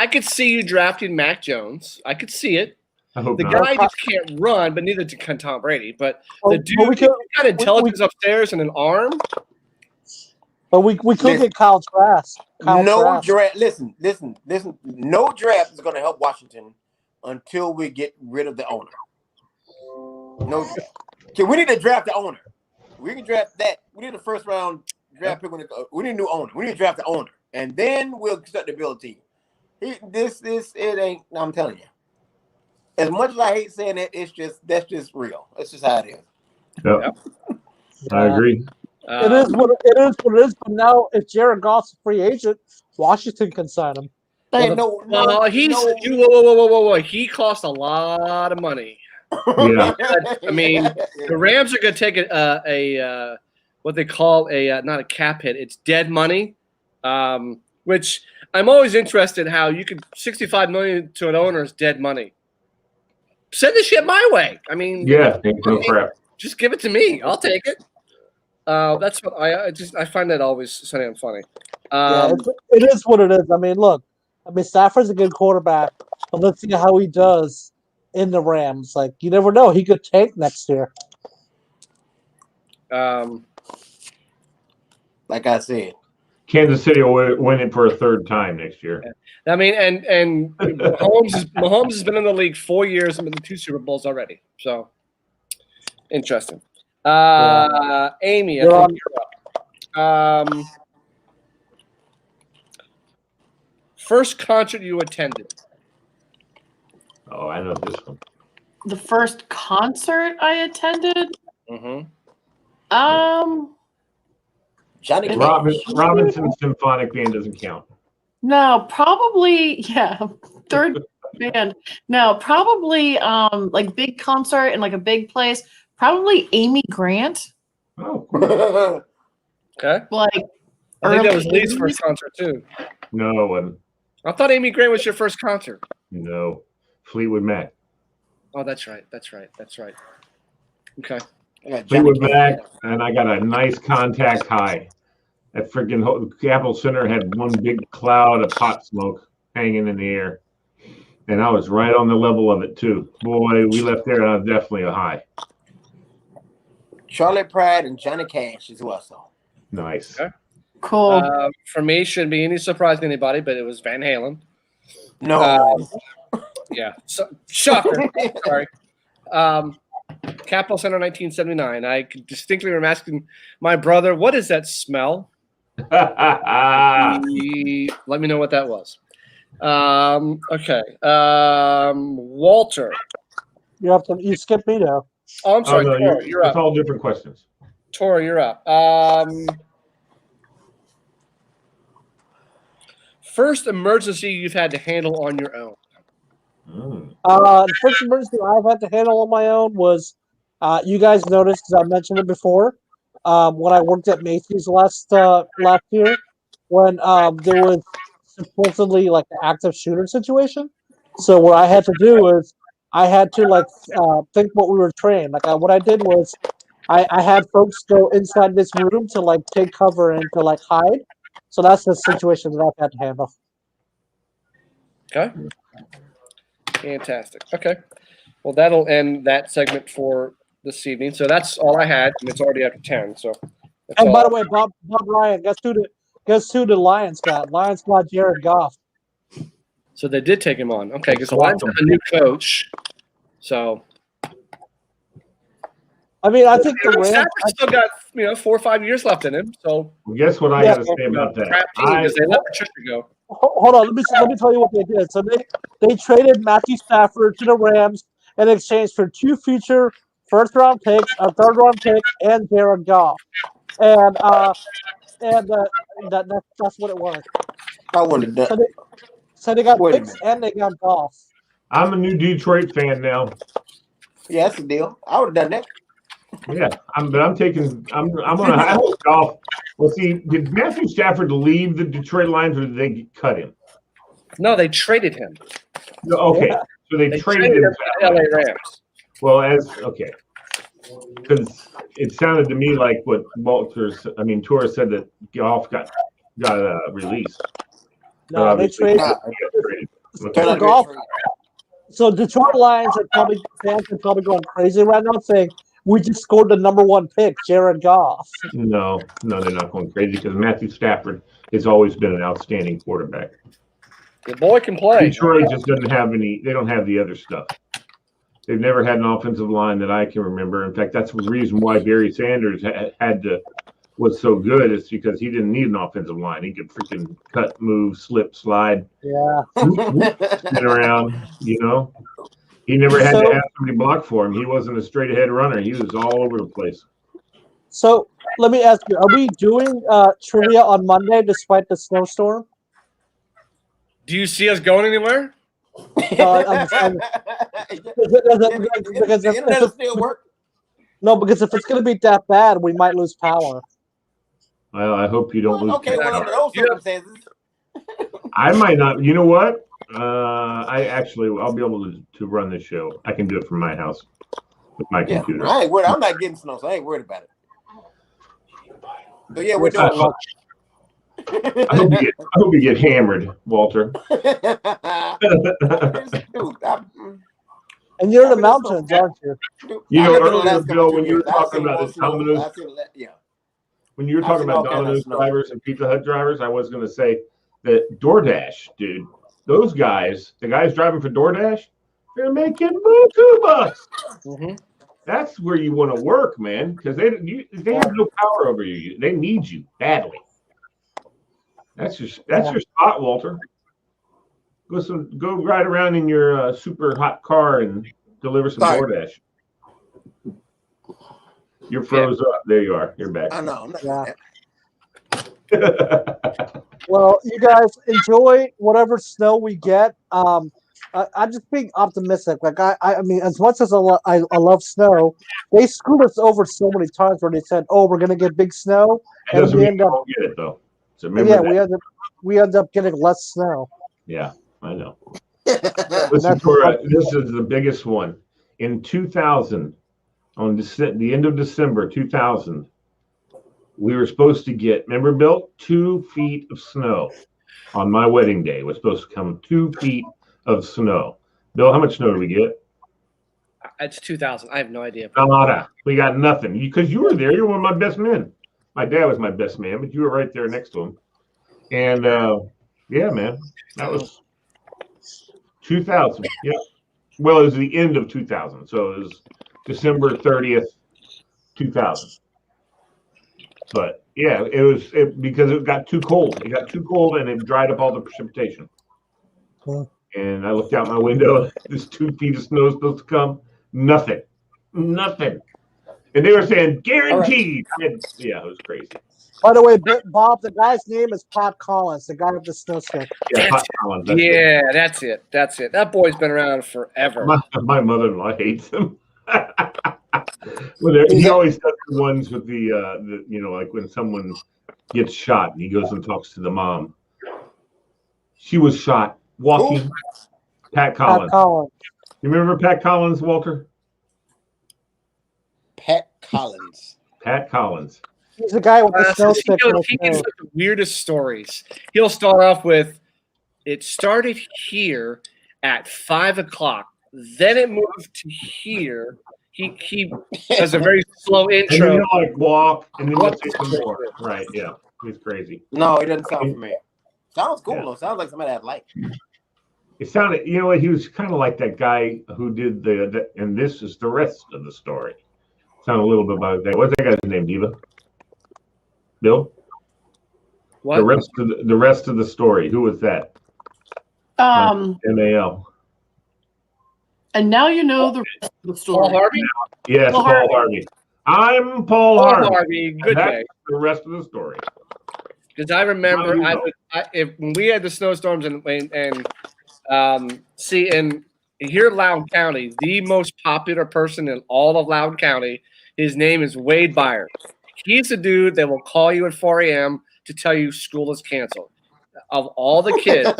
could see you drafting Mac Jones. I could see it. I hope the not. guy just can't run, but neither can Tom Brady. But the dude got intelligence upstairs and an arm. But we could get Kyle Trask. Draft. Listen. No draft is going to help Washington until we get rid of the owner. No draft. Okay, we need to draft the owner. We can draft that. We need a first round draft pick. We need a new owner. We need to draft the owner, and then we'll start to build a team. It ain't. I'm telling you. As much as I hate saying it, that's just real. That's just how it is. Yep. I agree. It is what it is. But now, if Jared Goff's a free agent, Washington can sign him. Whoa. He cost a lot of money. Yeah. I mean, the Rams are going to take a what they call not a cap hit. It's dead money, which I'm always interested how you could $65 million to an owner is dead money. Send the shit my way. I mean, no crap. Just give it to me. I'll take it. That's what I find that always something funny. It is what it is. I mean, look. I mean, Stafford's a good quarterback, but let's see how he does in the Rams. Like, you never know. He could tank next year. Like I said, Kansas City will win it for a third time next year. I mean, and Mahomes has been in the league 4 years and been to 2 Super Bowls already. So interesting. Amy, I think you're up. First concert you attended. Oh, I know this one. The first concert I attended. Mm-hmm. Johnny Robinson Symphonic Band doesn't count. No, probably third band. No, probably like big concert in like a big place. Probably Amy Grant. Oh, cool. Okay. Like I think that was Lee's first concert too. No, it wasn't. I thought Amy Grant was your first concert. No, Fleetwood Mac. Oh, that's right. Okay. Fleetwood Mac, and I got a nice contact high. That freaking Capitol Center had one big cloud of pot smoke hanging in the air. And I was right on the level of it, too. Boy, we left there, and I was definitely a high. Charlie Pride and Johnny Cash is who I saw. Nice. Okay. Cool. For me, shouldn't be any surprise to anybody, but it was Van Halen. No. Yeah. So, shocker. Sorry. Capitol Center, 1979. I could distinctly remember asking my brother, "What is that smell?" Let me know what that was. Okay. Walter. You skipped me now. Oh, I'm sorry. No, Tora, you're up. It's all different questions. Tora, you're up. First emergency you've had to handle on your own. The first emergency I've had to handle on my own was, you guys noticed because I mentioned it before, when I worked at Macy's last year, when there was supposedly like an active shooter situation. So what I had to do is I had to think what we were trained. What I did was I had folks go inside this room to take cover and to hide. So that's the situation that I've had to handle. Okay. Fantastic. Okay. Well, that'll end that segment for this evening. So that's all I had, and it's already after 10. So. And by the way, Bob Ryan, guess who the Lions got? Lions got Jared Goff. So they did take him on. Okay, because the Lions have a new coach. So. I mean, I think the Rams Stafford still got 4 or 5 years left in him. So. Well, guess what I got to say about that? Because they let Patricia go. Hold on, let me tell you what they did. So they traded Matthew Stafford to the Rams in exchange for 2 future first-round picks, a third-round pick, and Jared Goff. And that's what it was. I would have done. So they got picks and they got Goff. I'm a new Detroit fan now. Yeah, that's the deal. I would have done that. Yeah, I'm going to hope Goff. Well, see, did Matthew Stafford leave the Detroit Lions, or did they cut him? No, they traded him. Okay, so they traded him to the LA Rams. Well, okay, because it sounded to me like what Torres said, that Goff got released. No, they traded. Okay. Goff. So Detroit Lions fans are probably going crazy right now, saying we just scored the #1 pick, Jared Goff. No, they're not going crazy, because Matthew Stafford has always been an outstanding quarterback. The boy can play. Detroit just doesn't have any. They don't have the other stuff. They've never had an offensive line that I can remember. In fact, that's the reason why Barry Sanders was so good, is because he didn't need an offensive line. He could freaking cut, move, slip, slide, get around. He never had to have somebody block for him. He wasn't a straight ahead runner. He was all over the place. So let me ask you: are we doing trivia on Monday despite the snowstorm? Do you see us going anywhere? Because the internet still work. No, because if it's going to be that bad, we might lose power. Well, I hope you don't lose Okay, power. well, under those circumstances. I might not. You know what? I'll be able to run this show. I can do it from my house with my computer. I ain't worried. I'm not getting snow, so I ain't worried about it. So yeah, we're doing lunch. I hope you get hammered, Walter. And you're in the mountains, aren't you? Earlier, Bill, when you were talking about the Domino's, when you were talking about Domino's drivers and Pizza Hut drivers, I was going to say that DoorDash, dude, those guys, the guys driving for DoorDash, they're making $2. Mm-hmm. That's where you want to work, man, because they have no power over you. They need you badly. That's your spot, Walter. Go ride around in your super hot car and deliver some DoorDash. You're froze up. There you are. You're back. I know. Well, you guys enjoy whatever snow we get. I'm just being optimistic. I mean, as much as I love snow, they screwed us over so many times where they said, "Oh, we're going to get big snow," and we end up get it though. So we end up getting less snow. Yeah, I know. Listen, Cora, this is the biggest one. In 2000, on the end of December 2000, we were supposed to get, remember, Bill, 2 feet of snow on my wedding day. It was supposed to come 2 feet of snow. Bill, how much snow did we get? It's 2000. I have no idea. Nada. We got nothing. Because you were there. You're one of my best men. My dad was my best man, but you were right there next to him. And, yeah, man, that was 2000. Yeah. Well, it was the end of 2000. So it was December 30th, 2000. But, yeah, it was because it got too cold. It got too cold, and it dried up all the precipitation. And I looked out my window. This 2 feet of snow is supposed to come. Nothing. And they were saying, guaranteed. Right. Yeah, it was crazy. By the way, Bob, the guy's name is Pat Collins, the guy with the snow stick. Yeah, Pat Collins. That's it. That boy's been around forever. My mother-in-law hates him. He always does the ones with the like when someone gets shot and he goes and talks to the mom. She was shot walking. Pat Collins. You remember Pat Collins, Walter? Pat Collins. Pat Collins. He's the guy with the snow stick. He gives the weirdest stories. He'll start off with, it started here at 5 o'clock. Then it moved to here. He has a very slow And then intro. he'll like walk and then he'll say some more. Right, yeah. He's crazy. No, it doesn't sound familiar. Sounds cool Yeah. though. Sounds like somebody I'd like. It sounded, you know what, he was kind of like that guy who did the and this is the rest of the story. Sound a little bit about that. What's that guy's name, Diva? Bill? What? The rest of the story. Who was that? MAL. And now you know the rest of the story. Paul Harvey? Yes, Paul Paul Harvey. I'm Paul Harvey. Good That's day. the rest of the story. Because I remember Now you know. when we had the snowstorms and see in here in Loudoun County, the most popular person in all of Loudoun County, his name is Wade Byer. He's the dude that will call you at 4 a.m. to tell you school is canceled. Of all the kids,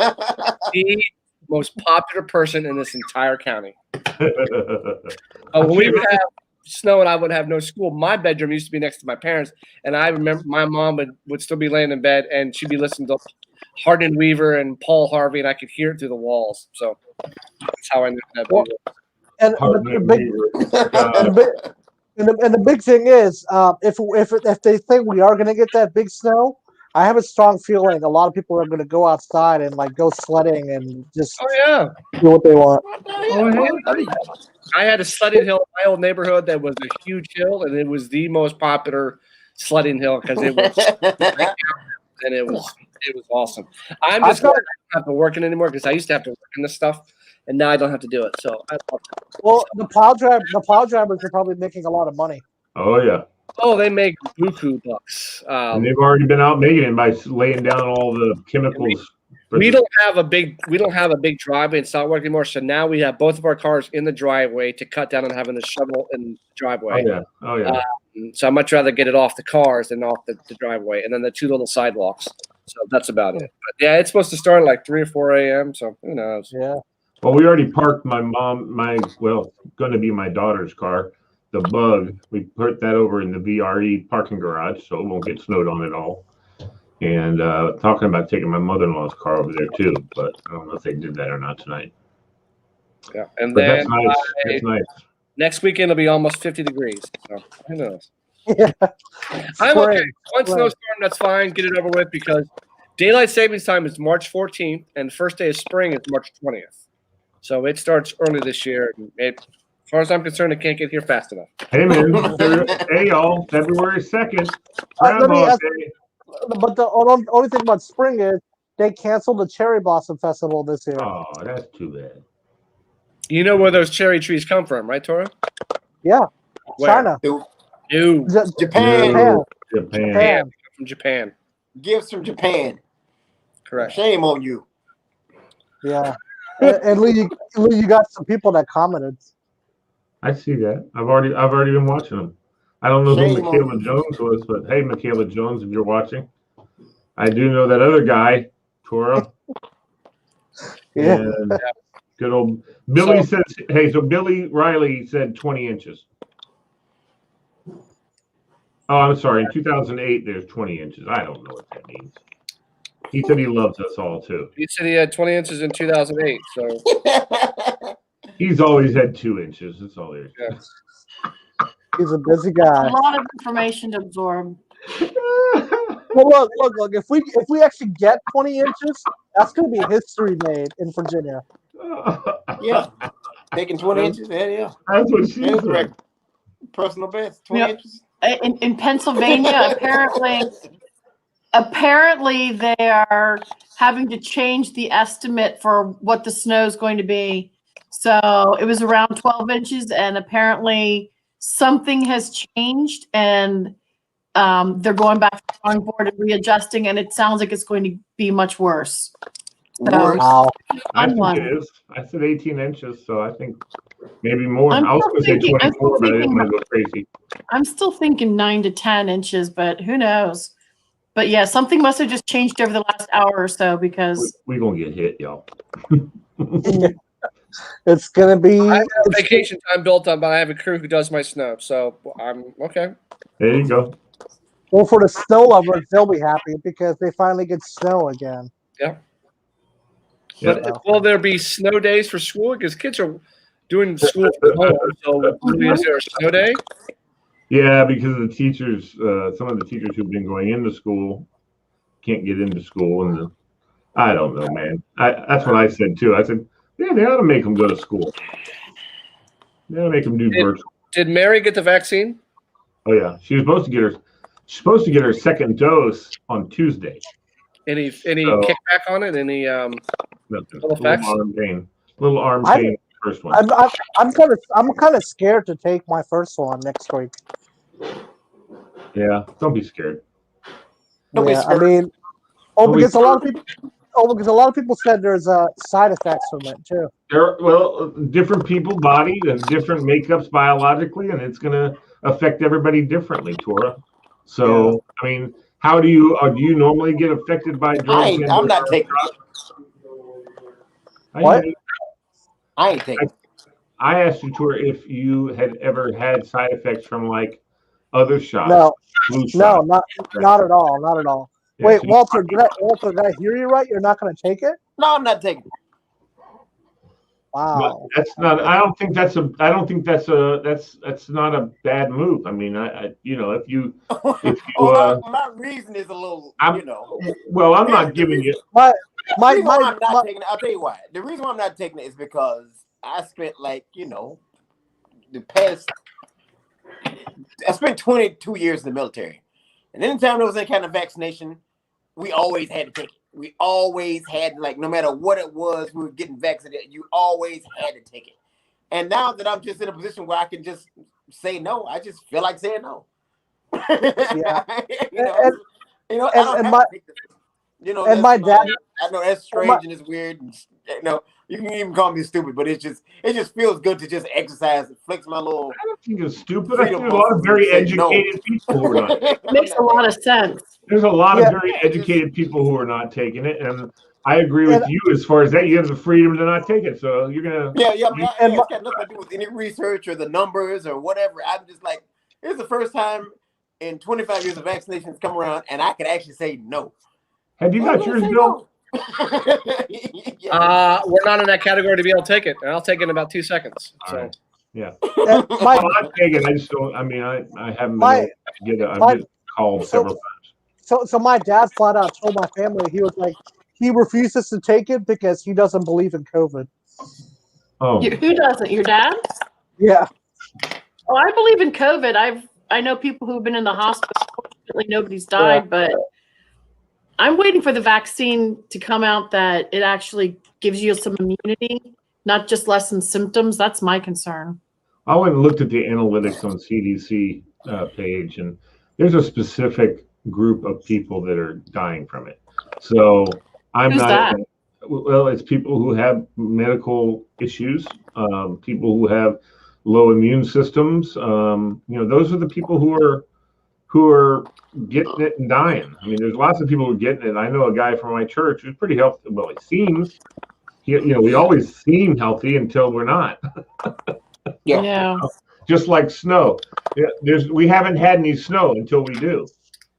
the most popular person in this entire county. When we would have snow and I would have no school, my bedroom used to be next to my parents, and I remember my mom would still be laying in bed and she'd be listening to Hardin Weaver and Paul Harvey, and I could hear it through the walls. So that's how I knew that. Well, and the big thing is, if they think we are going to get that big snow, I have a strong feeling a lot of people are going to go outside and like go sledding and just do what they want. I had a sledding hill in my old neighborhood that was a huge hill, and it was the most popular sledding hill because it was and it was awesome. I'm just glad I don't have to work in anymore because I used to have to work in this stuff, and now I don't have to do it. So I love it. Well, the plow drivers are probably making a lot of money. Oh yeah. Oh, they make buku bucks. And they've already been out making it by laying down all the chemicals. We don't have a big driveway and sidewalk anymore. So now we have both of our cars in the driveway to cut down on having to shovel in the driveway. Oh yeah. So I'd much rather get it off the cars than off the driveway, and then the two little sidewalks. So that's about it. But yeah, it's supposed to start at like 3 or 4 a.m. So who knows? Yeah. Well, we already parked going to be my daughter's car, the Bug. We put that over in the VRE parking garage, so it won't get snowed on at all. And talking about taking my mother-in-law's car over there too, but I don't know if they did that or not tonight. Yeah, and But then that's nice. That's nice. Next weekend it'll be almost 50 degrees. So who knows? Yeah. I'm okay. One snowstorm, that's fine. Get it over with because daylight savings time is March 14th, and the first day of spring is March 20th. So it starts early this year. As far as I'm concerned, it can't get here fast enough. Hey man, hey y'all, February 2nd, Groundhog Day. But the only thing about spring is they canceled the Cherry Blossom Festival this year. Oh, that's too bad. You know where those cherry trees come from, right, Tora? Yeah, Where? China. Japan. Japan. From Japan. Gifts from Japan. Correct. Shame on you. Yeah. And Lee, you got some people that commented. I see that. I've already been watching them. I don't know who Michaela Jones was, but hey, Michaela Jones, if you're watching, I do know that other guy, Tora. Yeah. And good old Billy says, hey, so Billy Riley said 20 inches. Oh, I'm sorry. In 2008, there's 20 inches. I don't know what that means. He said he loves us all too. He said he had 20 inches in 2008. So he's always had 2 inches. That's all there is. Yeah. He's a busy guy. A lot of information to absorb. Well, look. If we actually get 20 inches, that's going to be history made in Virginia. Yeah, taking 20 inches. Yeah. That's what she said. Personal best, 20 inches. In Pennsylvania, apparently they are having to change the estimate for what the snow is going to be. So it was around 12 inches, and apparently something has changed, and they're going back to the drawing board and readjusting, and it sounds like it's going to be much worse. So, Wow. I think it is. I said 18 inches, so I think maybe more. I was going to say 24, but I didn't want to go crazy. I'm still thinking 9 to 10 inches, but who knows? But yeah, something must have just changed over the last hour or so because we're going to get hit, y'all. It's gonna be. I have vacation time built up, but I have a crew who does my snow, so I'm okay. There you go. Well, for the snow lovers, they'll be happy because they finally get snow again. Yeah. Yeah. But will there be snow days for school? Because kids are doing school from home, so is there a snow day? Yeah, because of the teachers, some of the teachers who've been going into school can't get into school, and I don't know, man. That's what I said too. I said, yeah, they ought to make them go to school. They ought to make them do virtual. Did Mary get the vaccine? Oh yeah, she's supposed to get her second dose on Tuesday. Any kickback on it? Any little effects? Little arm pain. First one. I'm kind of scared to take my first one next week. Yeah, don't be scared. Yeah, I mean, because a lot of people said there's side effects from it too. Well, different people, body, and different makeups biologically, and it's going to affect everybody differently, Tora. So, yeah. I mean, how do you normally get affected by drugs? I'm not taking it. What? I ain't taking it. I asked you, Tora, if you had ever had side effects from like other shots. No, shots. not at all, not at all. Yeah, wait, so Walter, did I hear you right? You're not going to take it? No, I'm not taking it. Wow, that's not. I don't think that's not a bad move. I mean, if you my reason is a little, Well, I'm not giving you. I'm not taking it. I'll tell you why. The reason why I'm not taking it is because I spent I spent 22 years in the military, and anytime there was any kind of vaccination, we always had to take it. We always had, no matter what it was, we were getting vaccinated. You always had to take it. And now that I'm just in a position where I can just say no, I just feel like saying no. Yeah. And my dad. I know that's strange and it's weird. And, you can even call me stupid, but it just feels good to just exercise and flex my little. I don't think it's stupid. I think there's a lot of very educated people who are not. It makes a lot of sense. There's a lot of very educated people who are not taking it, and I agree with you as far as that. You have the freedom to not take it, so you're gonna. It's got nothing to do with any research or the numbers or whatever. I'm just like, it's the first time in 25 years of vaccinations come around, and I could actually say no. Have you got yours, Bill? We're not in that category to be able to take it, and I'll take it in about 2 seconds. So. Right. Yeah. I'm taking. I just don't. I mean, I haven't been able to get it. I've been called several times. So my dad flat out told my family he was like he refuses to take it because he doesn't believe in COVID. Oh, who doesn't? Your dad? Yeah. Oh, I believe in COVID. I know people who've been in the hospital. Fortunately, nobody's died, but I'm waiting for the vaccine to come out that it actually gives you some immunity, not just lessens symptoms. That's my concern. I went and looked at the analytics on CDC page, and there's a specific group of people that are dying from it. So Who's that? Well, it's people who have medical issues, people who have low immune systems. Those are the people who are getting it and dying. I mean, there's lots of people who are getting it. I know a guy from my church who's pretty healthy. Well, it seems, we always seem healthy until we're not. Yeah. Just like snow. We haven't had any snow until we do.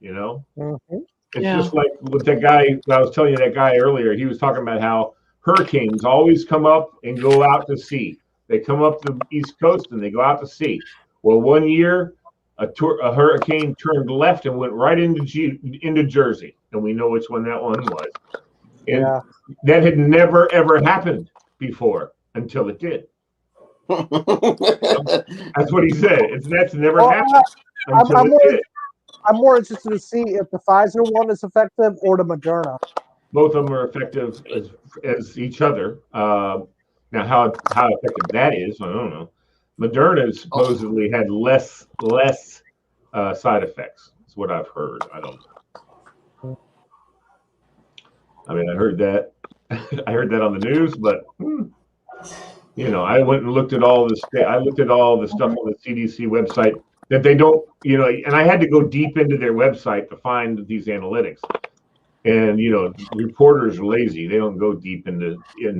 Mm-hmm. It's just like with that guy. I was telling you that guy earlier. He was talking about how hurricanes always come up and go out to sea. They come up the East Coast and they go out to sea. Well, one year a hurricane turned left and went right into Jersey, and we know which one that one was. And that had never ever happened before until it did. That's what he said. That's never happened until it did. I'm more interested to see if the Pfizer one is effective or the Moderna. Both of them are effective as each other. Now, how effective that is, I don't know. Moderna supposedly had less side effects. That's what I've heard. I don't know. I mean, I heard that. I heard that on the news, but I went and looked at all this. I looked at all the stuff on the CDC website that they don't, and I had to go deep into their website to find these analytics. And reporters are lazy. They don't go deep into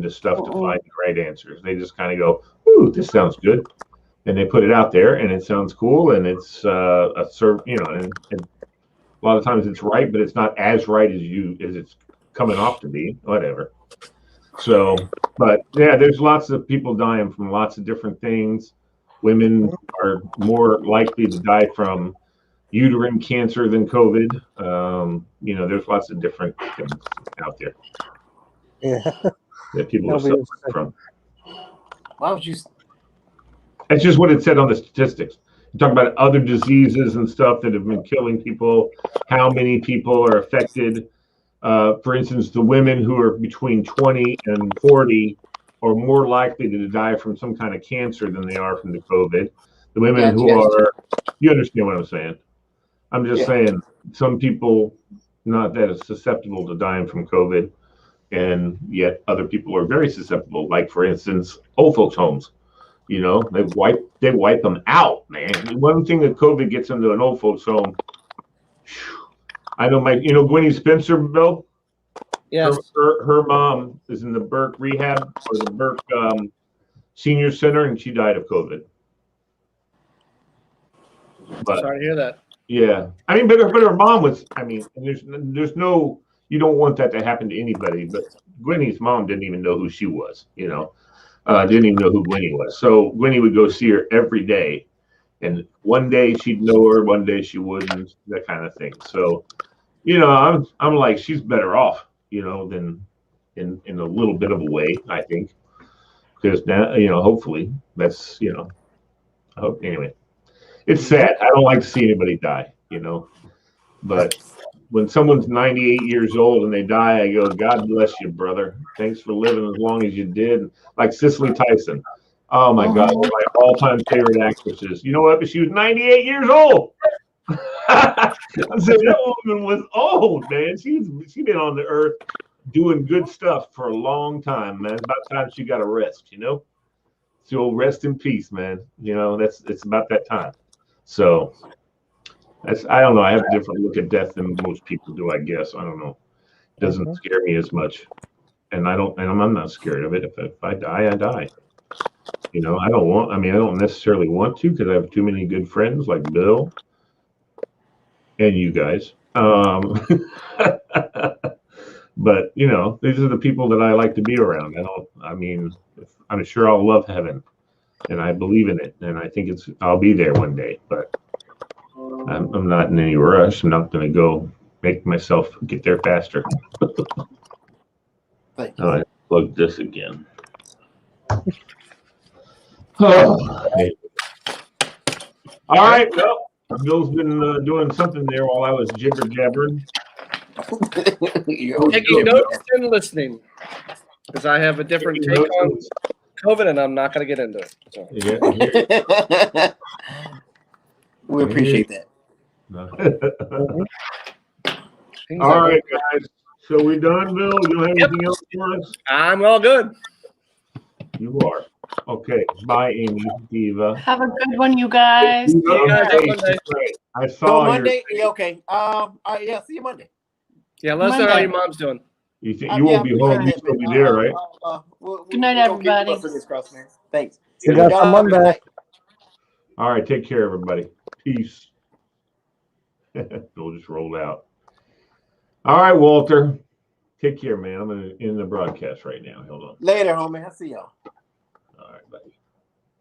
stuff to find the right answers. They just kind of go, "Ooh, this sounds good," and they put it out there, and it sounds cool, and it's and a lot of times it's right, but it's not as right as it's coming off to be. Whatever. So, but yeah, there's lots of people dying from lots of different things. Women are more likely to die from uterine cancer than COVID. There's lots of different things out there that people are suffering from. Why would you? That's just what it said on the statistics. You talk about other diseases and stuff that have been killing people, how many people are affected. For instance, the women who are between 20 and 40 are more likely to die from some kind of cancer than they are from the COVID. The women who are, you understand what I'm saying? I'm just saying some people not that as susceptible to dying from COVID, and yet other people are very susceptible. Like for instance, old folks homes. They wipe them out, man. One thing that COVID gets into an old folks home. I know Gwenny Spencer, Bill. Yes. Her mom is in the Burke rehab or the Burke Senior Center, and she died of COVID. But sorry to hear that. Yeah, but her mom was. And there's no. You don't want that to happen to anybody. But Gwenny's mom didn't even know who she was. Didn't even know who Gwenny was. So Gwenny would go see her every day, and one day she'd know her, one day she wouldn't. That kind of thing. So, I'm like she's better off, than in a little bit of a way. I think because now, hopefully that's I hope anyway. It's sad. I don't like to see anybody die, but when someone's 98 years old and they die, I go, God bless you, brother. Thanks for living as long as you did. Like Cicely Tyson. Oh my God, one of my all-time favorite actresses. You know what? She was 98 years old. I said that woman was old, man. She's been on the earth doing good stuff for a long time, man. It's about time she got a rest, So rest in peace, man. It's about that time. So I don't know. I have a different look at death than most people do, I guess. I don't know. It doesn't scare me as much. And I'm not scared of it. If I die, I die. I don't necessarily want to because I have too many good friends like Bill and you guys. But these are the people that I like to be around. I'm sure I'll love heaven, and I believe in it, and I think I'll be there one day. But I'm not in any rush. I'm not going to go make myself get there faster. Thank you. All right, plug this again. All right, well, Bill's been doing something there while I was jibber jabbering. Taking notes and listening, because I have a different take on COVID, and I'm not going to get into it. So. Yeah. We appreciate that. All right, guys. So we done, Bill? You don't have anything else for us? I'm all good. You are. Okay. Bye, Amy. Diva. Have a good one, you guys. See you guys on Monday. I saw So Monday? Okay. Yeah, see you Monday. Yeah, let us know how your mom's doing. You think you won't be home? You still be there, right? Good night, everybody. Crossed, man. Thanks. See you guys on Monday. All right. Take care, everybody. Peace. We'll just roll out. All right, Walter. Take care, man. I'm going to end the broadcast right now. Hold on. Later, homie. I'll see y'all. All right, buddy.